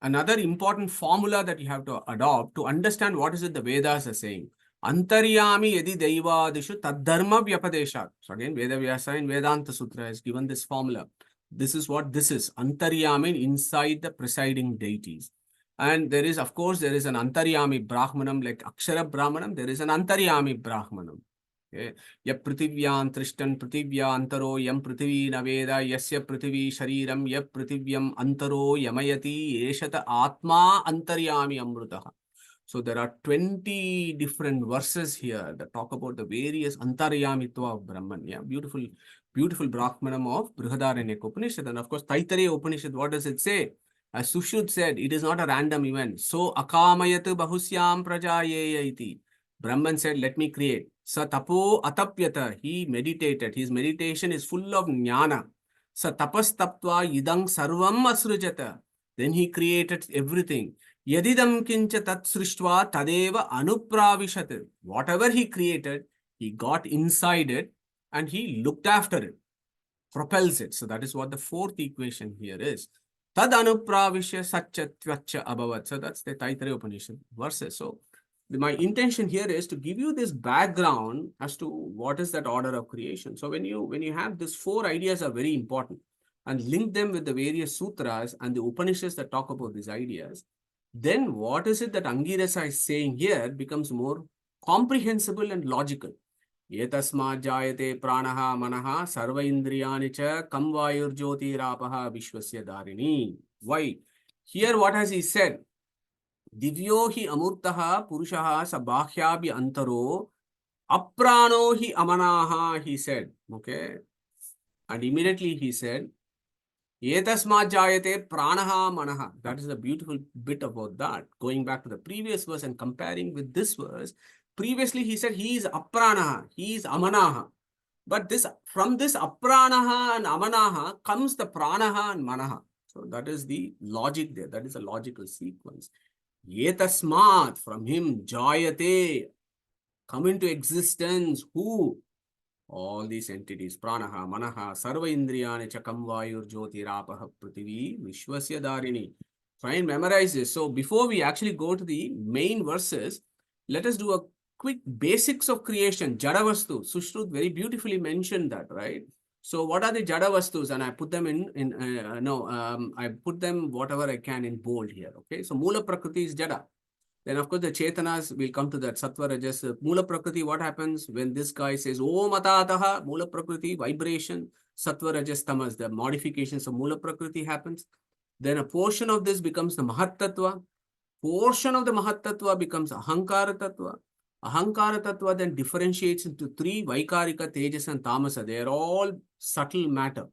another important formula that you have to adopt to understand what is it the Vedas are saying. Antaryami yadi deivadishu taddharma vyapadeshat. So again, Veda Vyasa in Vedanta Sutra has given this formula. This is what this is. Antaryami inside the presiding deities. And there is, of course, there is an Antaryami Brahmanam, like Akshara Brahmanam. There is an Antaryami Brahmanam. Okay. Yap prithivyan trishtan prithivya antaro yam prithvi naveda yasya prithvi shariram yap prithvyam antaro yamayati eshata atma antaryami amrutaha. So there are 20 different verses here that talk about the various antaryamitva of Brahman. Yeah, beautiful Brahmanam of Brihadaranyaka Upanishad. And of course, Taittiriya Upanishad, what does it say? As Sushruta said, it is not a random event. So akamayat bahusyam prajayeya iti. Brahman said, let me create. Sa tapo atapyata. He meditated. His meditation is full of jnana. Sa tapas taptva idang sarvam asrujata. Then he created everything. Yadidam kincha tat srishtva tadeva anupravishat. Whatever he created, he got inside it and he looked after it, propels it. So that is what the 4th equation here is. Tad anupravisha satchatvacha abhavat. So that's the Taittiriya Upanishad verses. So my intention here is to give you this background as to what is that order of creation. So when you have these 4 ideas are very important and link them with the various sutras and the Upanishads that talk about these ideas, then what is it that Angirasa is saying here becomes more comprehensible and logical. Yetasma jayate pranaha manaha sarva indriyani cha kam vayur jyotiraapaha vishwasya dharini. Why? Here what has he said? Divyo hi amurtaha purushaha sabhahyabhi antaro aprano hi amanaha, he said. Okay. And immediately he said, Yetasma jayate pranaha manaha. That is the beautiful bit about that. Going back to the previous verse and comparing with this verse, previously he said he is apranaha, he is amanaha. But from this apranaha and amanaha comes the pranaha and manaha. So that is the logic there. That is a logical sequence. Yetasmat, from him, jayate, come into existence. Who? All these entities, pranaha, manaha, sarva indriyani chakam vayur jyotiraapaha prithvi vishwasya dharini. Try and memorize this. So before we actually go to the main verses, let us do a quick basics of creation, Jadavastu. Sushrut very beautifully mentioned that, right? So what are the Jadavastus? And I put them I put them whatever I can in bold here, okay? So Mula Prakriti is Jada. Then of course the Chetanas, will come to that, Sattva, Rajas. Mula Prakriti, what happens when this guy says, Om Atataha, Mula Prakriti, vibration, Sattva, Rajas, Tamas, the modifications of Mula Prakriti happens. Then a portion of this becomes the Mahat Tattva. Portion of the Mahat Tattva becomes Ahankara Tattva. Ahankara Tattva then differentiates into three, Vaikarika, Tejas and Tamasa. They are all subtle matter.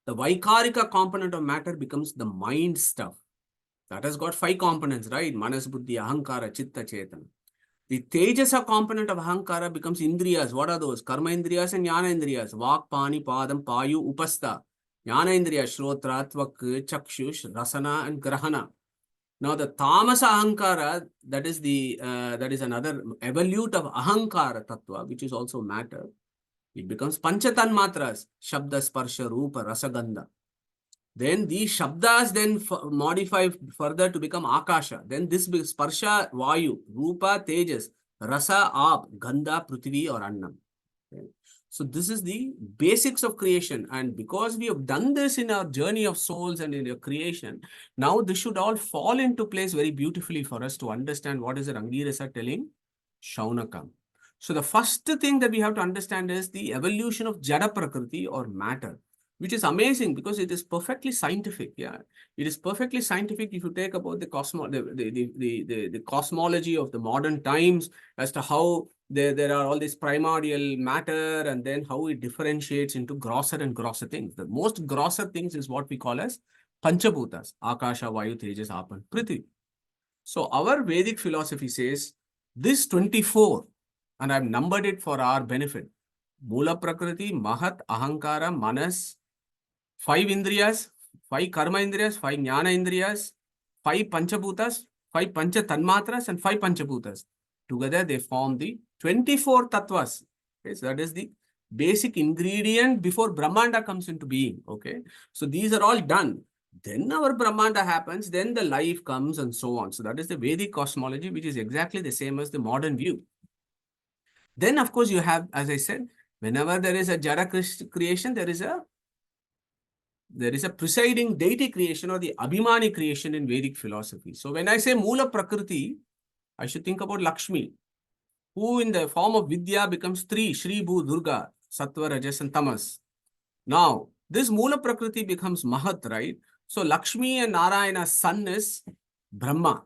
The Vaikarika component of matter becomes the mind stuff. That has got 5 components, right? Manas, Buddhi, Ahankara, Chitta, Chetana. The Tejasa component of Ahankara becomes Indriyas. What are those? Karma Indriyas and Jnana Indriyas. Vak, Pani, Padam, Payu, Upastha. Jnana Indriyas, Shrotra, Tvak, Chakshush, Rasana and Grahana. Now the Tamasa Ahankara, that is another evolute of Ahankara Tattva, which is also matter. It becomes Panchatan Matras, Shabda, Sparsha, Rupa, Rasagandha. Then these Shabdas then modify further to become Akasha. Then this becomes Sparsha, Vayu, Rupa, Tejas, Rasa, Aap, Gandha, Prithvi or Annam. Okay. So this is the basics of creation. And because we have done this in our journey of souls and in your creation, now this should all fall into place very beautifully for us to understand what is the Angirasa telling Shuanaka. So the first thing that we have to understand is the evolution of Jada Prakriti or matter, which is amazing because it is perfectly scientific. Yeah, it is perfectly scientific if you take about the cosmology of the modern times as to how there are all this primordial matter and then how it differentiates into grosser and grosser things. The most grosser things is what we call as Panchabhutas, Akasha, Vayu, Tejas, Apan, Prithvi. So our Vedic philosophy says this 24, and I've numbered it for our benefit. Mula Prakriti, Mahat, Ahankara, Manas, 5 Indriyas, 5 Karma Indriyas, 5 Jnana Indriyas, 5 Panchabhutas, 5 Pancha Tanmatras and 5 Panchabhutas. Together they form the 24 Tattvas. Okay, so that is the basic ingredient before Brahmanda comes into being. Okay, so these are all done. Then our Brahmanda happens, then the life comes and so on. So that is the Vedic cosmology, which is exactly the same as the modern view. Then of course you have, as I said, whenever there is a Jada creation, there is a presiding deity creation or the Abhimani creation in Vedic philosophy. So when I say Mula Prakriti, I should think about Lakshmi, who in the form of Vidya becomes 3, Shri, Bhu, Durga, Sattva, Rajas and Tamas. Now, this Mula Prakriti becomes Mahat, right? So Lakshmi and Narayana's son is Brahma.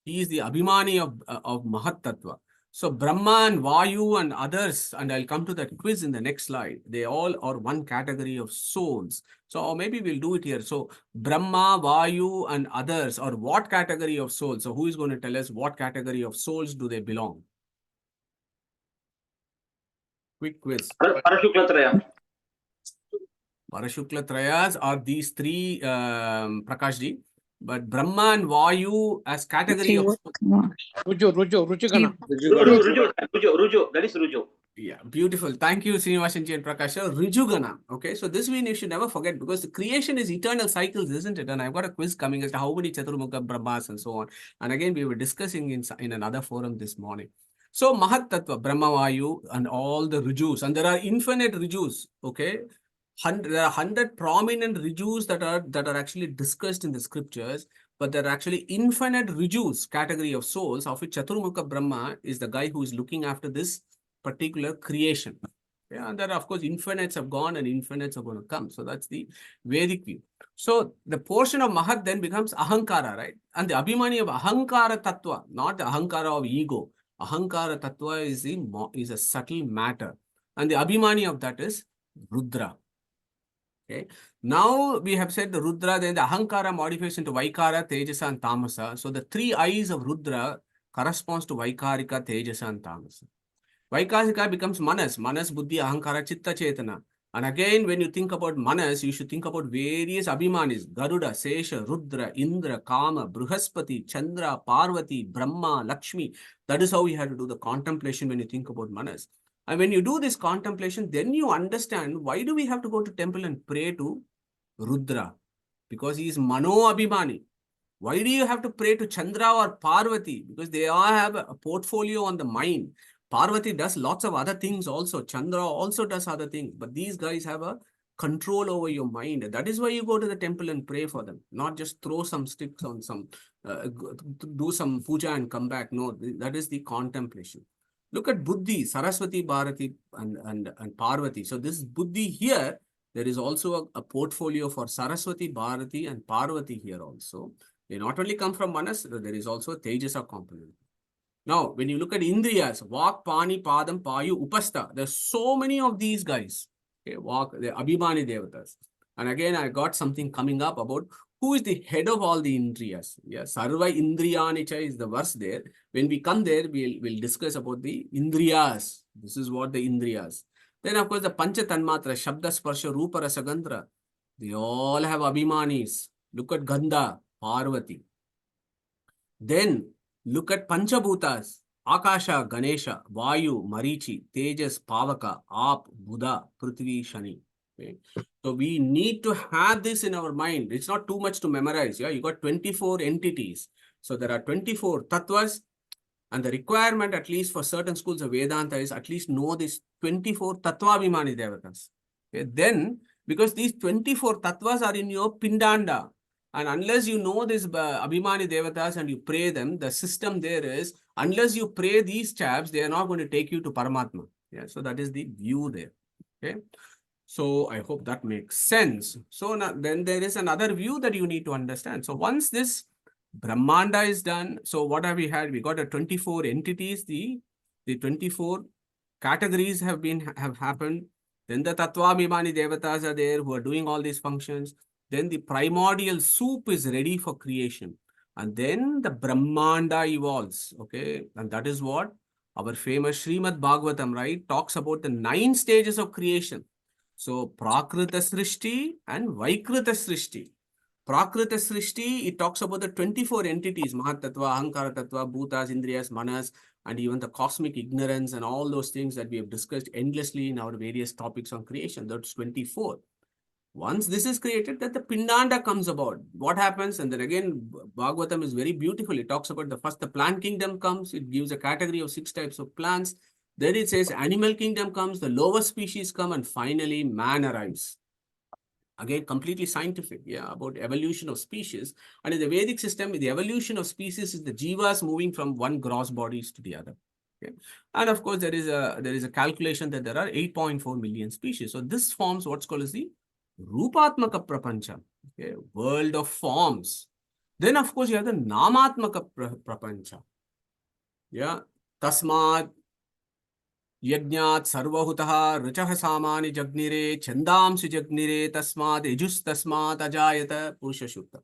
He is the Abhimani of Mahat Tattva. So Brahma and Vayu and others, and I'll come to that quiz in the next slide, they all are one category of souls. So or maybe we'll do it here. So Brahma, Vayu and others are what category of souls? So who is going to tell us what category of souls do they belong? Quick quiz. Parashukla Parashukla Trayas are these 3, Prakashji. But Brahma and Vayu as category of... Rujugana. Ruju. That is Ruju. Yeah, beautiful. Thank you, Srinivasanji and Prakasha. Rijugana. Okay, so this we should never forget because the creation is eternal cycles, isn't it? And I've got a quiz coming as to how many Chaturmukha Brahmas and so on. And again, we were discussing in another forum this morning. So Mahat Tattva, Brahma, Vayu and all the Rijus. And there are infinite Rijus, okay? There are 100 prominent Rijus that are actually discussed in the scriptures, but there are actually infinite Rijus, category of souls, of which Chaturmukha Brahma is the guy who is looking after this particular creation. Yeah, and there are, of course, infinites have gone and infinites are going to come. So that's the Vedic view. So the portion of Mahat then becomes Ahankara, right? And the Abhimani of Ahankara Tattva, not the Ahankara of ego. Ahankara Tattva is a subtle matter. And the Abhimani of that is Rudra. Okay. Now we have said the Rudra, then the Ahankara modifies into Vaikara, Tejasa and Tamasa. So the 3 eyes of Rudra corresponds to Vaikarika, Tejasa and Tamasa. Vaikarika becomes Manas, Buddhi, Ahankara, Chitta, Chetana. And again, when you think about Manas, you should think about various Abhimanis, Garuda, Sesha, Rudra, Indra, Kama, Bruhaspati, Chandra, Parvati, Brahma, Lakshmi. That is how you have to do the contemplation when you think about Manas. And when you do this contemplation, then you understand why do we have to go to temple and pray to Rudra? Because he is Mano Abhimani. Why do you have to pray to Chandra or Parvati? Because they all have a portfolio on the mind. Parvati does lots of other things also. Chandra also does other things. But these guys have a control over your mind. That is why you go to the temple and pray for them. Not just throw some sticks on some, do some puja and come back. No, that is the contemplation. Look at Buddhi, Saraswati, Bharati, and Parvati. So this Buddhi here, there is also a portfolio for Saraswati, Bharati, and Parvati here also. They not only come from Manas, there is also a Tejasa component. Now, when you look at Indriyas, Vak, Pani, Padam, Payu, Upastha, there's so many of these guys. Okay, Vak, the Abhimani Devatas. And again, I got something coming up about who is the head of all the Indriyas. Yeah, Sarva Indriyanicha is the verse there. When we come there, we'll discuss about the Indriyas. This is what the Indriyas. Then, of course, the Pancha Tanmatra, Shabda, Sparsha, Rupa, Rasa, Gandhra. They all have Abhimanis. Look at Gandha, Parvati. Then look at Panchabhutas, Akasha, Ganesha, Vayu, Marichi, Tejas, Pavaka, Aap, Buddha, Prithvi, Shani. Okay. So we need to have this in our mind. It's not too much to memorize. Yeah, you got 24 entities. So there are 24 tattvas, and the requirement, at least for certain schools of Vedanta, is at least know this 24 Tattvabhimani Devatas. Okay. Then, because these 24 tattvas are in your Pindanda, and unless you know this Abhimani Devatas and you pray them, the system there is, unless you pray these chaps, they are not going to take you to Paramatma. Yeah, so that is the view there. Okay. So I hope that makes sense. So now, then there is another view that you need to understand. So once this Brahmanda is done, so what have we had? We got a 24 entities, the 24 categories have happened. Then the Tattvabhimani Devatas are there who are doing all these functions. Then the primordial soup is ready for creation. And then the Brahmanda evolves. Okay. And that is what our famous Srimad Bhagavatam, right, talks about the 9 stages of creation. So Prakrita Srishti and Vaikrita Srishti. Prakrita Srishti, it talks about the 24 entities, Mahatattva, Ahankara Tattva, Bhutas, Indriyas, Manas, and even the cosmic ignorance and all those things that we have discussed endlessly in our various topics on creation. That's 24. Once this is created, that the Pindanda comes about. What happens? And then again, Bhagavatam is very beautiful. It talks about the plant kingdom comes. It gives a category of 6 types of plants. Then it says animal kingdom comes, the lower species come, and finally man arrives. Again, completely scientific, yeah, about evolution of species. And in the Vedic system, the evolution of species is the jivas moving from one gross bodies to the other. Okay. And of course, there is a calculation that there are 8.4 million species. So this forms what's called as the Rupatmaka Prapancha, okay, world of forms. Then, of course, you have the Namatmaka Prapancha. Yeah, Tasmad Yajnat Sarvahutaha Ruchaha Samani Jagnire Chandamsi Jagnire Tasmad Ejus Tasmat Ajayata Purusha Shutta.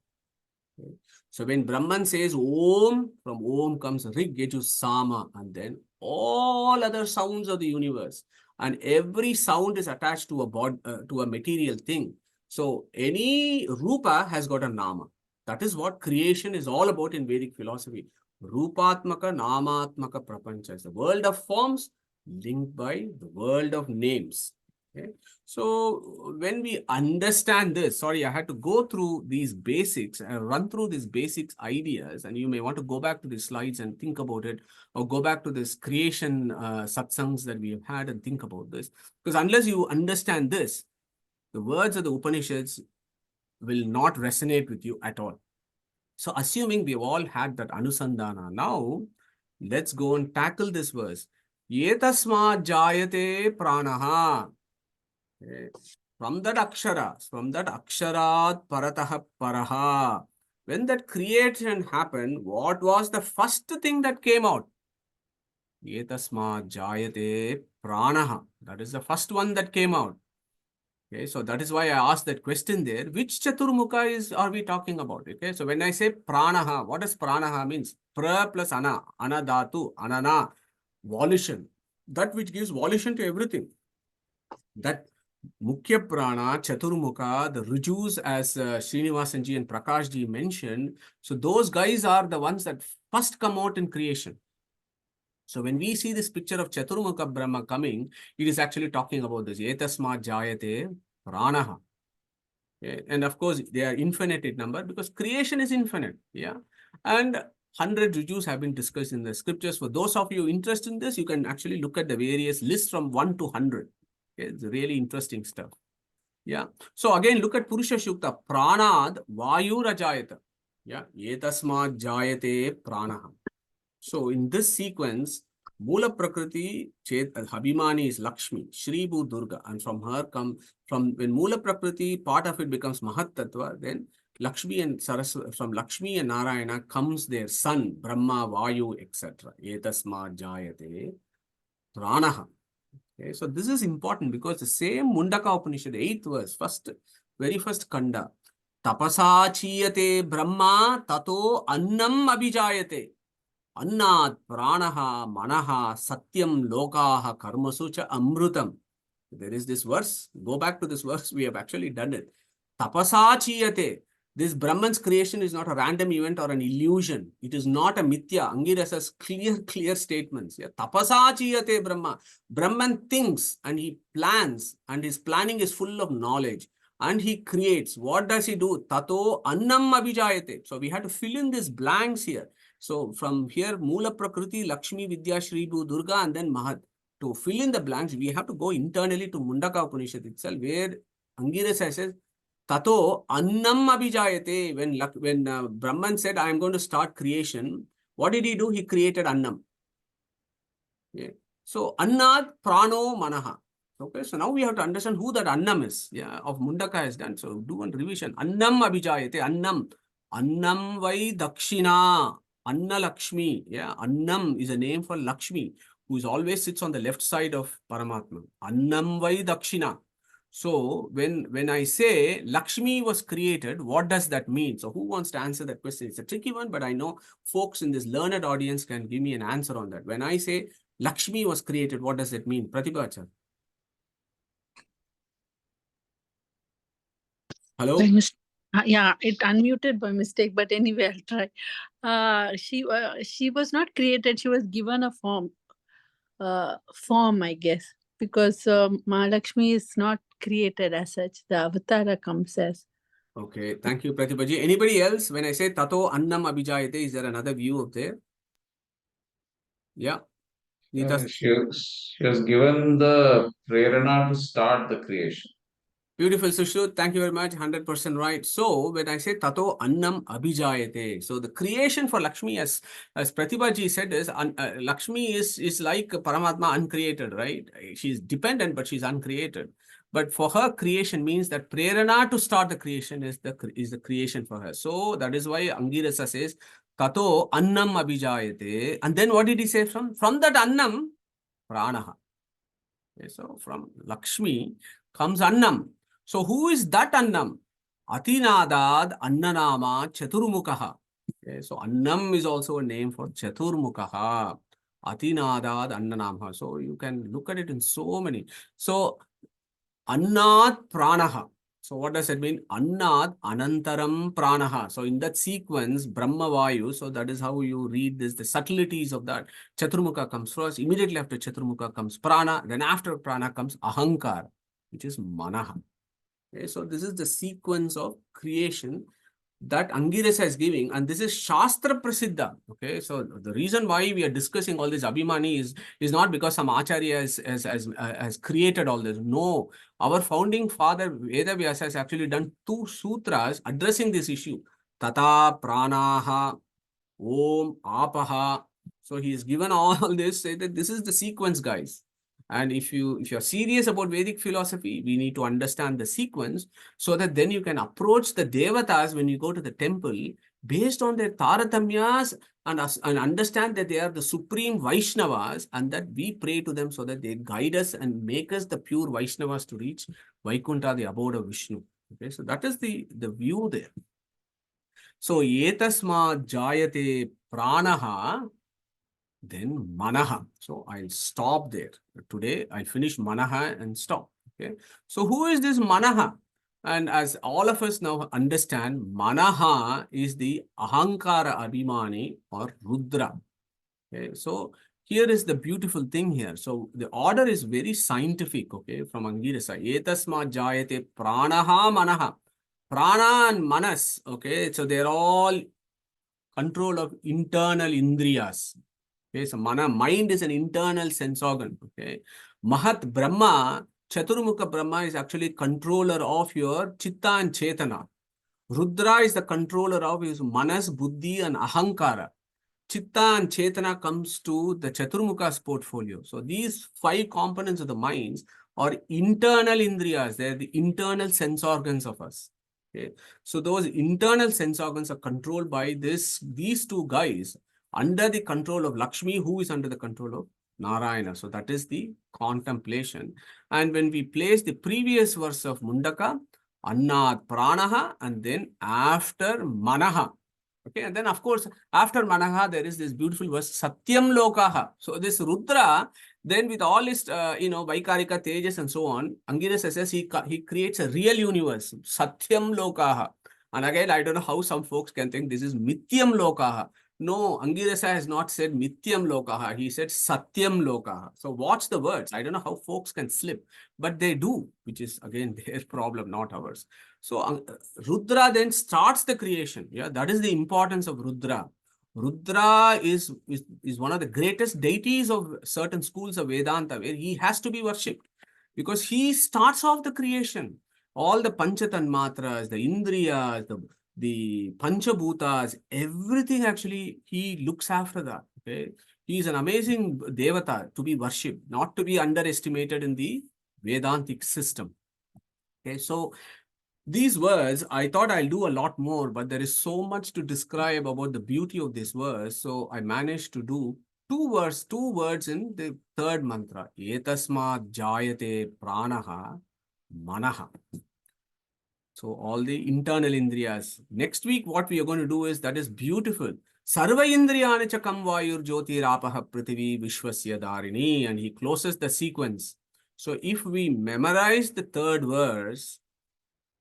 So when Brahman says Om, from Om comes Rig, Yajus, Sama, and then all other sounds of the universe. And every sound is attached to a material thing. So any Rupa has got a Nama. That is what creation is all about in Vedic philosophy. Rupatmaka, Namatmaka Prapancha is the world of forms linked by the world of names. Okay. So when we understand this, sorry, I had to go through these basics and run through these basics ideas, and you may want to go back to the slides and think about it, or go back to this creation satsangs that we have had and think about this. Because unless you understand this, the words of the Upanishads will not resonate with you at all. So assuming we've all had that anusandhana, now let's go and tackle this verse. Yetasma jayate pranaha. Okay. From that aksharat paratah paraha. When that creation happened, what was the first thing that came out? Yetasma jayate pranaha. That is the first one that came out. Okay, so that is why I asked that question there. Which Chaturmukha are we talking about? Okay, so when I say pranaha, what does pranaha means? Pra plus ana, anadatu, anana, volition. That which gives volition to everything. That Mukhya Prana, Chaturmukha, the Rijus, as Srinivasanji and Prakashji mentioned. So those guys are the ones that first come out in creation. So when we see this picture of Chaturmukha Brahma coming, it is actually talking about this. Etasmat Jayate Pranaha. Okay? And of course, they are infinite in number because creation is infinite. Yeah. And 100 rujus have been discussed in the scriptures. For those of you interested in this, you can actually look at the various lists from 1 to 100. Okay? It's really interesting stuff. Yeah. So again, look at Purusha Shukta. Pranad Vayu Rajayata. Yeah. Etasmad Jayate Pranaha. So in this sequence, Mula Prakriti Abhimani is Lakshmi, Shri Bhu Durga, and from her from when Mula Prakriti, part of it becomes Mahat Tattva, then Lakshmi and Saraswati, from Lakshmi and Narayana comes their son, Brahma, Vayu, etc. Etasmad Jayate Pranaha. Okay, so this is important because the same Mundaka Upanishad, 8th verse, very first Kanda, Tapasa Chiyate Brahma Tato Annam Abhijayate. Annat Pranaha Manaha Satyam Lokaha Karmasu cha Amrutam. There is this verse. Go back to this verse. We have actually done it. Tapasa Chiyate. This Brahman's creation is not a random event or an illusion. It is not a mithya. Angirasa's clear statements. Yeah. Tapasa Chiyate Brahma. Brahman thinks and he plans, and his planning is full of knowledge. And he creates. What does he do? Tato Annam Abhijayate. So we have to fill in these blanks here. So from here, Mula Prakriti, Lakshmi, Vidya, Shri Bhu, Durga, and then Mahat. To fill in the blanks, we have to go internally to Mundaka Upanishad itself, where Angirasa says, Tato Annam Abhijayate. When Brahman said, I am going to start creation, what did he do? He created Annam. Yeah. So Annad Prano Manaha. Okay, so now we have to understand who that Annam is. Yeah, of Mundaka has done. So do one revision. Annam Abhijayate. Annam. Annam Vai Dakshina. Anna Lakshmi. Yeah, Annam is a name for Lakshmi, who is always sits on the left side of Paramatma. Annam Vai Dakshina. So when I say Lakshmi was created, what does that mean? So who wants to answer that question? It's a tricky one, but I know folks in this learned audience can give me an answer on that. When I say Lakshmi was created, what does it mean? Pratibha. Hello? Yeah, it unmuted by mistake, but anyway, I'll try. She was not created, she was given a form, I guess, because Mahalakshmi is not created as such. The avatara comes as. Okay, thank you, Pratibhaji. Anybody else? When I say Tato Annam Abhijayate, is there another view up there? Yeah. She was given the prerana to start the creation. Beautiful, Sushu. Thank you very much. 100% right. So when I say Tato Annam Abhijayate, so the creation for Lakshmi, as Pratibhaji said, is Lakshmi is like Paramatma uncreated, right? She's dependent, but she's uncreated. But for her, creation means that prerana to start the creation is the creation for her. So that is why Angirasa says Tato Annam Abhijayate. And then what did he say from that Annam? Pranaha. Okay, so from Lakshmi comes Annam. So who is that Annam? Atinadad Annanama Chaturmukaha. Okay, so Annam is also a name for Chaturmukaha. Atinadad Annanama. So you can look at it in so many. So Annad Pranaha. So what does it mean? Annad Anantaram Pranaha. So in that sequence, Brahma Vayu, so that is how you read this, the subtleties of that. Chaturmukha comes first. Immediately after Chaturmukha comes Prana. Then after Prana comes Ahankar, which is Manaha. Okay, so this is the sequence of creation that Angirasa is giving, and this is Shastra Prasiddha. Okay, so the reason why we are discussing all this Abhimani is not because some Acharya has created all this. No, our founding father Veda Vyasa has actually done 2 sutras addressing this issue. Tata Pranaha Om Apaha. So he has given all this, say that this is the sequence, guys. And if you're serious about Vedic philosophy, we need to understand the sequence so that then you can approach the Devatas when you go to the temple based on their Taratamyas and understand that they are the supreme Vaishnavas and that we pray to them so that they guide us and make us the pure Vaishnavas to reach Vaikuntha, the abode of Vishnu. Okay, so that is the view there. So, Etasma Jayate Pranaha, then Manaha. So, I'll stop there. Today, I'll finish Manaha and stop. Okay. So, who is this Manaha? And as all of us now understand, Manaha is the Ahankara Abhimani or Rudra. Okay. So, here is the beautiful thing here. So, the order is very scientific, okay, from Angirasa. Etasma Jayate Pranaha Manaha. Prana and Manas, okay, so they're all control of internal indriyas. Okay, so mind is an internal sense organ. Okay, Mahat Brahma, Chaturmukha Brahma is actually controller of your Chitta and Chetana. Rudra is the controller of his Manas, Buddhi and Ahankara. Chitta and Chetana comes to the Chaturmukha's portfolio. So these 5 components of the minds are internal indriyas. They're the internal sense organs of us. Okay. So those internal sense organs are controlled by these 2 guys under the control of Lakshmi, who is under the control of Narayana. So that is the contemplation. And when we place the previous verse of Mundaka, Annat Pranaha, and then after Manaha. Okay, and then of course, after Manaha, there is this beautiful verse, Satyam Lokaha. So this Rudra, then with all his, Vaikarika, Tejas and so on, Angirasa says he creates a real universe, Satyam Lokaha. And again, I don't know how some folks can think this is Mithyam Lokaha. No, Angirasa has not said Mithyam Lokaha. He said Satyam Lokaha. So watch the words. I don't know how folks can slip, but they do, which is again their problem, not ours. So Rudra then starts the creation. Yeah, that is the importance of Rudra. Rudra is one of the greatest deities of certain schools of Vedanta, where he has to be worshipped because he starts off the creation. All the Panchatanmatras, the Indriyas, the Panchabhutas, everything actually he looks after that. Okay, he is an amazing Devata to be worshipped, not to be underestimated in the Vedantic system. Okay, so these words, I thought I'll do a lot more, but there is so much to describe about the beauty of this verse. So I managed to do two words in the third mantra. Etasmat jayate pranaha manaha. So all the internal indriyas. Next week, what we are going to do is, that is beautiful. Sarva indriyani chakam vayur jyotir apaha prithvi vishwasya dharini. And he closes the sequence. So if we memorize the third verse,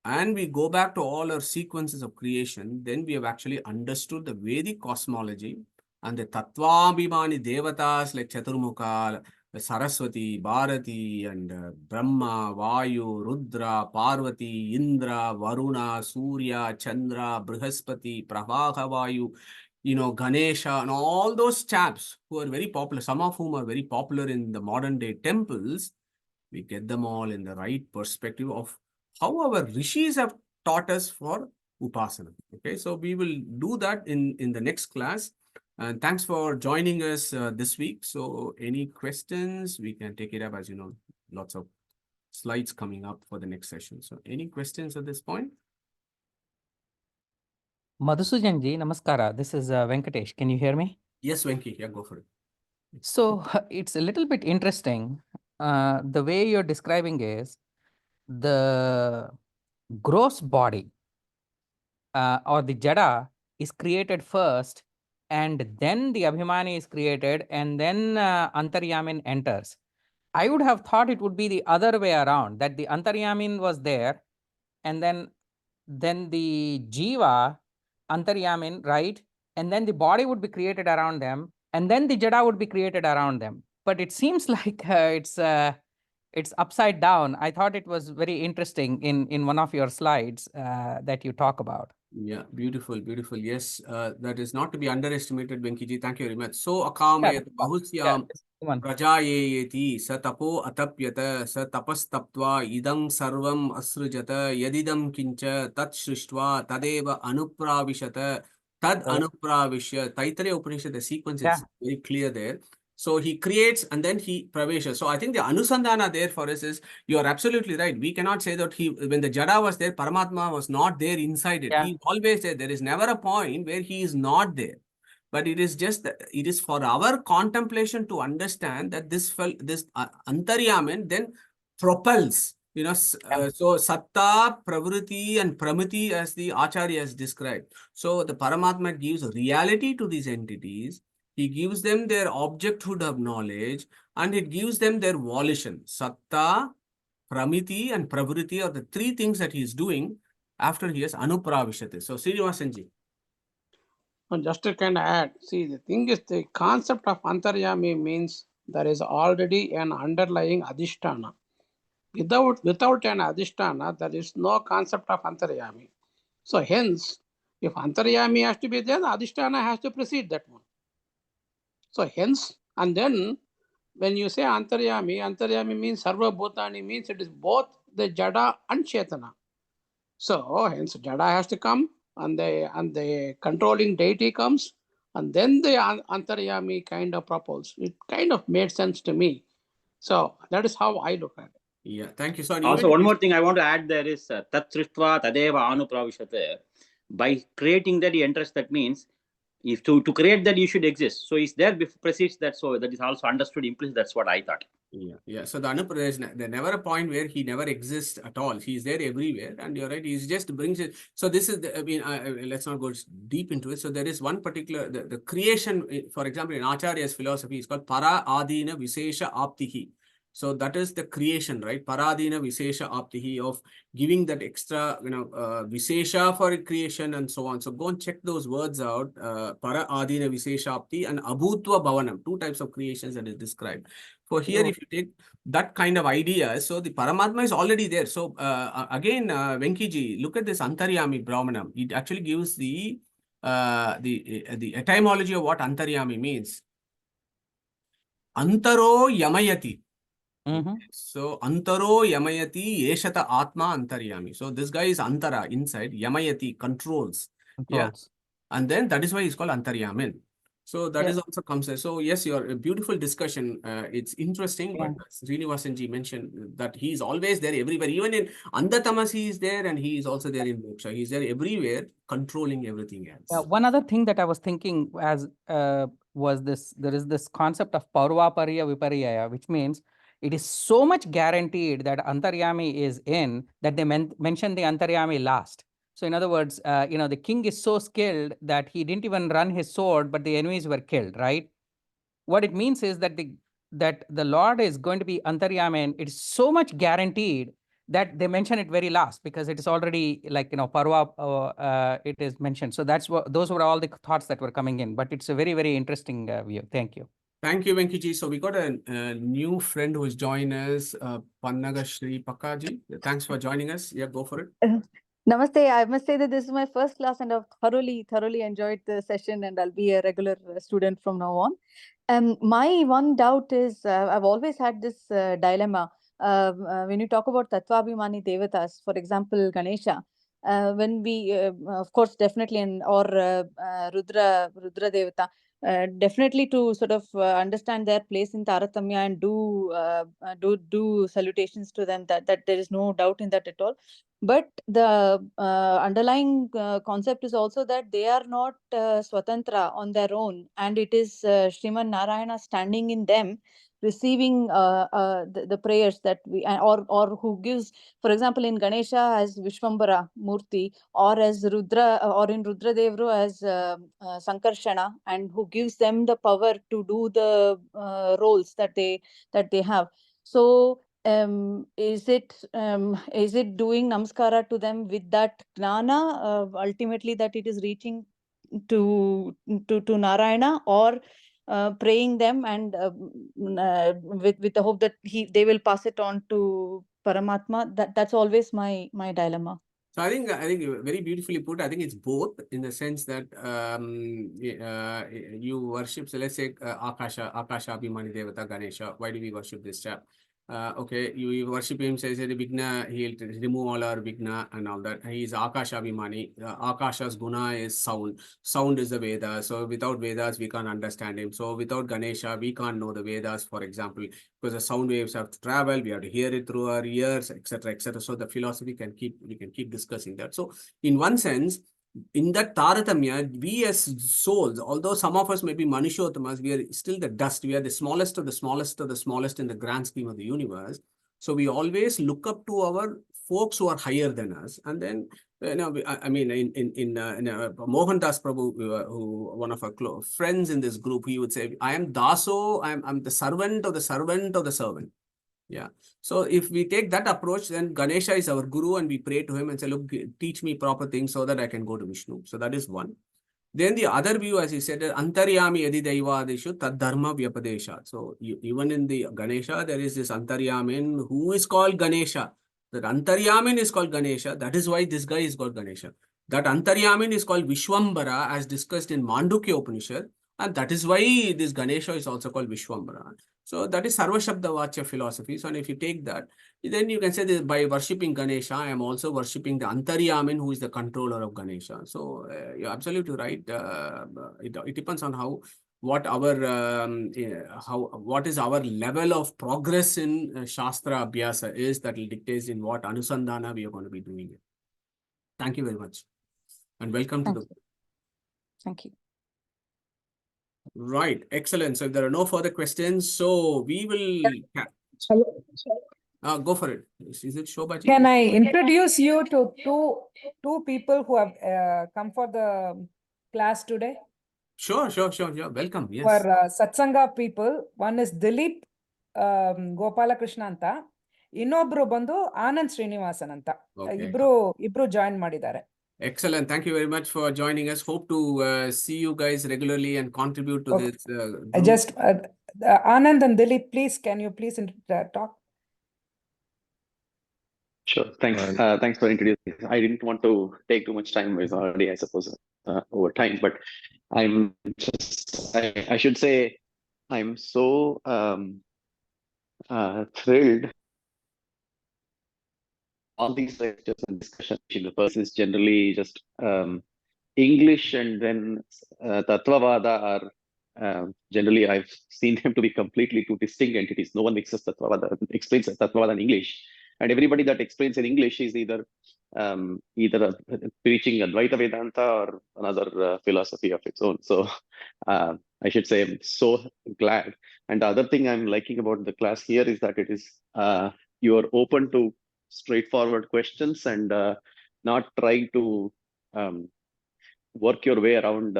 and we go back to all our sequences of creation, then we have actually understood the Vedic cosmology and the Tattvabhimani Devatas like Chaturmukha, Saraswati, Bharati, and Brahma, Vayu, Rudra, Parvati, Indra, Varuna, Surya, Chandra, Brihaspati, Pravaha Vayu, Ganesha, and all those chaps who are very popular, some of whom are very popular in the modern day temples. We get them all in the right perspective of how our rishis have taught us for Upasana. Okay, so we will do that in the next class. And thanks for joining us this week. So any questions, we can take it up, as you know, lots of slides coming up for the next session. So any questions at this point? Madhusudan ji, namaskara. This is Venkatesh. Can you hear me? Yes, Venki, yeah, go for it. So it's a little bit interesting. The way you're describing is the gross body or the jada is created first, and then the Abhimani is created, and then Antaryamin enters. I would have thought it would be the other way around, that the Antaryamin was there, and then the Jiva, Antaryamin, right? And then the body would be created around them, and then the Jada would be created around them. But it seems like it's upside down. I thought it was very interesting in one of your slides that you talk about. Yeah, beautiful, beautiful. Yes, that is not to be underestimated, Venkiji. Thank you very much. So, akamayat bahusyam prajayeti sa tapo atapyata sa tapastaptva idam sarvam asrujata yadidam kincha tat srishtva tadeva anupravishata tad anupravishya. Taittiriya Upanishad, the sequence is very clear there. So he creates and then he pravesha. So I think the anusandhana there for us is, you are absolutely right. We cannot say that when the Jada was there, Paramatma was not there inside it. Yeah. He is always there. There is never a point where he is not there. But it is just that it is for our contemplation to understand that this Antaryamin then propels, so Satta, Pravruti, and Pramiti, as the Acharya has described. So the Paramatma gives reality to these entities. He gives them their objecthood of knowledge, and it gives them their volition. Satta, Pramiti, and Pravruti are the 3 things that he is doing after he has Anupravishate. So, Srinivasanji. Just to kind of add, see, the thing is, the concept of Antaryami means there is already an underlying Adhisthana. Without an Adhisthana, there is no concept of Antaryami. So hence, if Antaryami has to be there, the Adhisthana has to precede that one. So hence, and then when you say Antaryami means Sarva Bhutani, means it is both the Jada and Chetana. So hence Jada has to come, and the controlling deity comes, and then the Antaryami kind of propels. It kind of made sense to me. So that is how I look at it. Yeah, thank you. So Also, one more thing I want to add there is Tat Srištva Tadeva Anupravishate. By creating that, he enters. That means if to create that, you should exist. So he's there before precedes that. So that is also understood implicit. That's what I thought. Yeah. So the there's never a point where he never exists at all. He's there everywhere, and you're right. He just brings it. So this is, let's not go deep into it. So there is one particular the creation. For example, in Acharya's philosophy, is called Para Adina Visesha Aptihi. So that is the creation, right? Paradina Visesha Aptihi, of giving that extra, Visesha for creation and so on. So go and check those words out. Para Adina Visesha Apti and Abhutva Bhavanam, 2 types of creations that is described. For here, if you take that kind of idea, so the Paramatma is already there. So again, Venkiji, look at this Antaryami Brahmanam. It actually gives the etymology of what Antaryami means. Antaro Yamayati. So Antaro Yamayati Yeshata Atma Antaryami. So this guy is Antara, inside. Yamayati, controls. Yeah. And then that is why he's called Antaryamin. So that is also comes there. So yes, your a beautiful discussion. It's interesting, but Srinivasanji mentioned that he's always there everywhere. Even in Andatamas, he is there, and he is also there in Moksha. He's there everywhere, controlling everything else. One other thing that I was thinking as was this, there is this concept of Paurvapariya Vipariyaya, which means it is so much guaranteed that Antaryami is in that they mention the Antaryami last. So in other words, the king is so skilled that he didn't even run his sword, but the enemies were killed, right? What it means is that the Lord is going to be Antaryami, and it's so much guaranteed that they mention it very last, because it is already like, Parva, it is mentioned. So those were all the thoughts that were coming in, but it's a very, very interesting view. Thank you. Thank you, Venkiji. So we got a new friend who has joined us, Pannaga Shri Pakkaji. Thanks for joining us. Yeah, go for it. Namaste. I must say that this is my first class, and I've thoroughly enjoyed the session, and I'll be a regular student from now on. My one doubt is, I've always had this dilemma. When you talk about Tattvabhimani Devatas, for example, Ganesha, when we, of course, definitely, or Rudra Devata, definitely to sort of understand their place in Taratamya and do salutations to them, that there is no doubt in that at all. But the underlying concept is also that they are not swatantra on their own, and it is Sriman Narayana standing in them, receiving the prayers that we, or who gives, for example, in Ganesha as Vishwambara Murti, or as Rudra, or in Rudra Devru as Sankarshana, and who gives them the power to do the roles that they have. So is it doing namaskara to them with that gnana, ultimately that it is reaching to Narayana, or praying them and with the hope that they will pass it on to Paramatma? That's always my dilemma. So I think very beautifully put. I think it's both, in the sense that you worship. So let's say Akasha Abhimani Devata Ganesha. Why do we worship this chap? Okay, you worship him, says the Vigna, he'll remove all our Vigna and all that. He is Akasha Abhimani. Akasha's guna is sound. Sound is the Veda. So without Vedas, we can't understand him. So without Ganesha, we can't know the Vedas, for example, because the sound waves have to travel. We have to hear it through our ears, etc., etc. So the philosophy we can keep discussing that. So in one sense, in that Taratamya, we as souls, although some of us may be Manushottamas, we are still the dust. We are the smallest of the smallest of the smallest in the grand scheme of the universe. So we always look up to our folks who are higher than us. And then, I mean, in Mohandas Prabhu, who one of our friends in this group, he would say, I am Daso, I'm the servant of the servant of the servant. Yeah. So if we take that approach, then Ganesha is our guru, and we pray to him and say, look, teach me proper things so that I can go to Vishnu. So that is one. Then the other view, as he said, Antaryami Yadi Daivadeshu Tad Dharma Vyapadesha. So even in the Ganesha, there is this Antaryamin who is called Ganesha. That Antaryamin is called Ganesha. That is why this guy is called Ganesha. That Antaryamin is called Vishwambara as discussed in Mandukya Upanishad, and that is why this Ganesha is also called Vishwambara. So that is Sarva Shabda Vachya philosophy. So if you take that, then you can say that by worshipping Ganesha, I am also worshipping the Antaryamin who is the controller of Ganesha. So you're absolutely right. It depends on how what is our level of progress in Shastra Abhyasa is that will dictate in what Anusandhana we are going to be doing it. Thank you very much. And welcome to the... Thank you. Right. Excellent. So if there are no further questions, so we will... go for it. Is it Shobhaji? Can I introduce you to two people who have come for the class today? Sure. Welcome. Yes. For Satsanga people, one is Dilip Gopalakrishna anta, ಇನ್ನೊಬ್ರು ಬಂದು ಆನಂದ್ ಶ್ರೀನಿವಾಸನ್ ಅಂತ. ಇಬ್ರು join ಮಾಡಿದ್ದಾರೆ. Excellent. Thank you very much for joining us. Hope to see you guys regularly and contribute to this group. Just Anand and Dilip, please, can you please talk? Sure. Thanks. Thanks for introducing. I didn't want to take too much time. It's already, I suppose, over time. But I'm just, I should say, I'm so thrilled. All these lectures and discussions, the first is generally just English, and then Tattvavada are generally, I've seen them to be completely two distinct entities. No one explains Tattvavada in English, and everybody that explains in English is either preaching Advaita Vedanta or another philosophy of its own. So I should say I'm so glad. And the other thing I'm liking about the class here is that it is you are open to straightforward questions and not trying to work your way around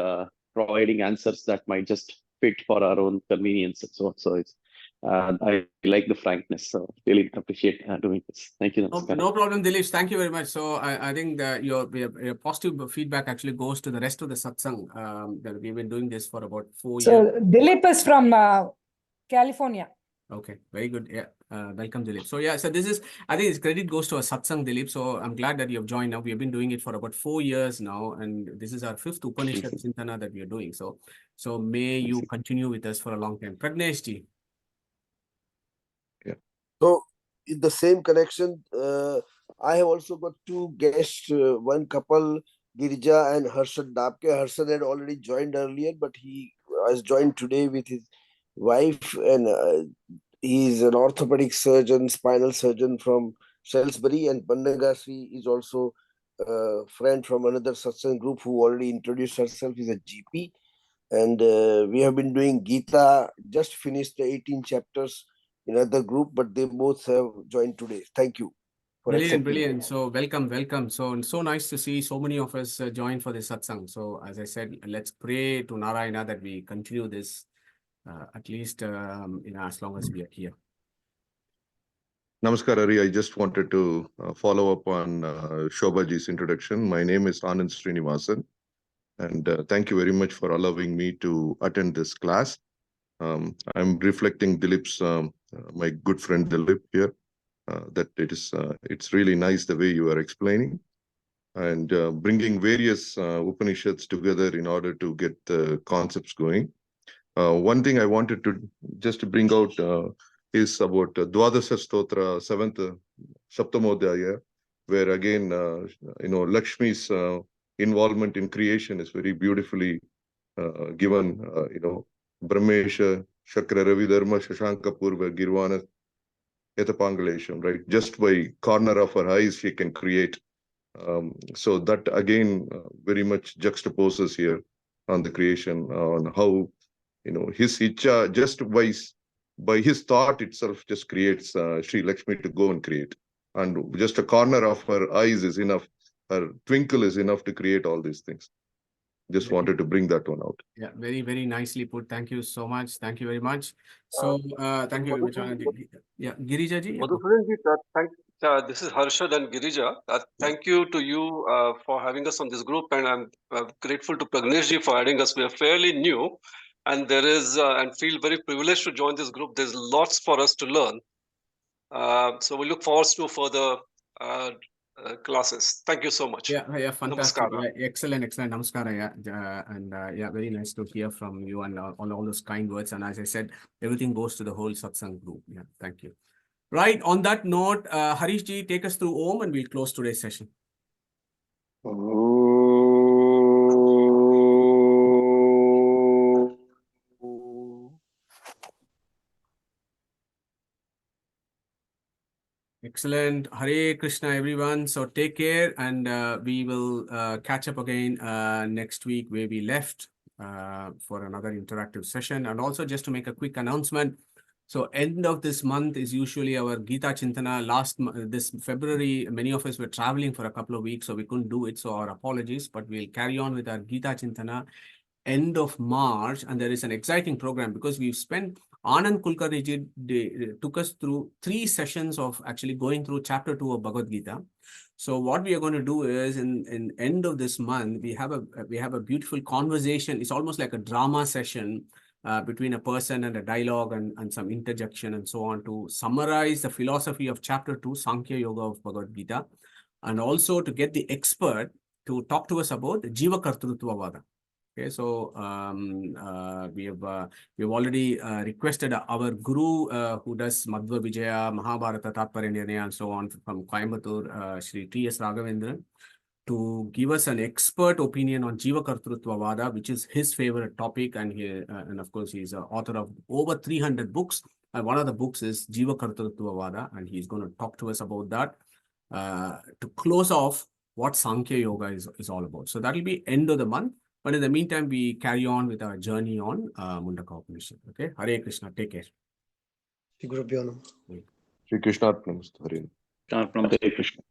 providing answers that might just fit for our own convenience. So it's I like the frankness. So really appreciate doing this. Thank you. No problem, Dilesh. Thank you very much. So I think that your positive feedback actually goes to the rest of the satsang that we've been doing this for about 4 years. So Dilip is from California. Okay, very good. Yeah, welcome, Dilip. So yeah, so this is, I think this credit goes to our satsang, Dilip. So I'm glad that you have joined now. We have been doing it for about 4 years now, and this is our 5th Upanishad Chintana that we are doing. So may you continue with us for a long time. Pragnesh ji. Yeah. So in the same connection, I have also got 2 guests, one couple, Girija and Harshad Dapke. Harshad had already joined earlier, but he has joined today with his wife, and he is an orthopedic surgeon, spinal surgeon from Salisbury, and Pandagashri is also a friend from another satsang group who already introduced herself, is a GP. And we have been doing Gita, just finished the 18 chapters in another group, but they both have joined today. Thank you. Brilliant. So welcome. So nice to see so many of us join for this satsang. So as I said, let's pray to Narayana that we continue this at least as long as we are here. Namaskar, Hari. I just wanted to follow up on Shobhaji's introduction. My name is Anand Srinivasan, and thank you very much for allowing me to attend this class. I'm reflecting Dilip's, my good friend Dilip here, that it's really nice the way you are explaining and bringing various Upanishads together in order to get the concepts going. One thing I wanted to just bring out is about Dwadasa Stotra, 7th Saptamodhyaya, where again, Lakshmi's involvement in creation is very beautifully given. Brahmesha, Shakra Ravi Dharma, Shashanka Purva, Girvana, Etapangalesham, right? Just by corner of her eyes, she can create. So that again very much juxtaposes here on the creation, on how his Icha, just by his thought itself, just creates Sri Lakshmi to go and create. And just a corner of her eyes is enough, her twinkle is enough to create all these things. Just wanted to bring that one out. Yeah, very, very nicely put. Thank you so much. Thank you very much. So thank you very much, Anand. Yeah, Girija ji. This is Harshad and Girija. Thank you to you for having us on this group, and I'm grateful to Pragnesh ji for adding us. We are fairly new, and there is and feel very privileged to join this group. There's lots for us to learn. So we look forward to further classes. Thank you so much. Yeah, fantastic. Namaskara. Yeah, excellent. Namaskara. Yeah, and very nice to hear from you and all those kind words. And as I said, everything goes to the whole satsang group. Yeah, thank you. Right. On that note, Harish ji, take us through Om, and we'll close today's session. Excellent. Hare Krishna, everyone. So take care, and we will catch up again next week where we left for another interactive session. And also just to make a quick announcement. So end of this month is usually our Gita Chintana. This February, many of us were traveling for a couple of weeks, so we couldn't do it. So our apologies, but we'll carry on with our Gita Chintana end of March. And there is an exciting program because we've spent Anand Kulkarni took us through 3 sessions of actually going through chapter 2 of Bhagavad Gita. So what we are going to do is in end of this month, we have a beautiful conversation. It's almost like a drama session between a person and a dialogue and some interjection and so on to summarize the philosophy of chapter 2, Sankhya Yoga of Bhagavad Gita, and also to get the expert to talk to us about the Jiva Kartrutva Vada. Okay, so we have already requested our guru who does Madhva Vijaya, Mahabharata, Tatparya Nirnaya, and so on from Coimbatore, Shri T.S. Raghavendran, to give us an expert opinion on Jiva Kartrutva Vada, which is his favorite topic. And of course, he's an author of over 300 books. And one of the books is Jiva Kartrutva Vada, and he's going to talk to us about that to close off what Sankhya Yoga is all about. So that will be end of the month. But in the meantime, we carry on with our journey on Mundaka Upanishad. Okay, Hare Krishna, take care. Shri Krishna Arpanamastu. Hare Hare Krishna.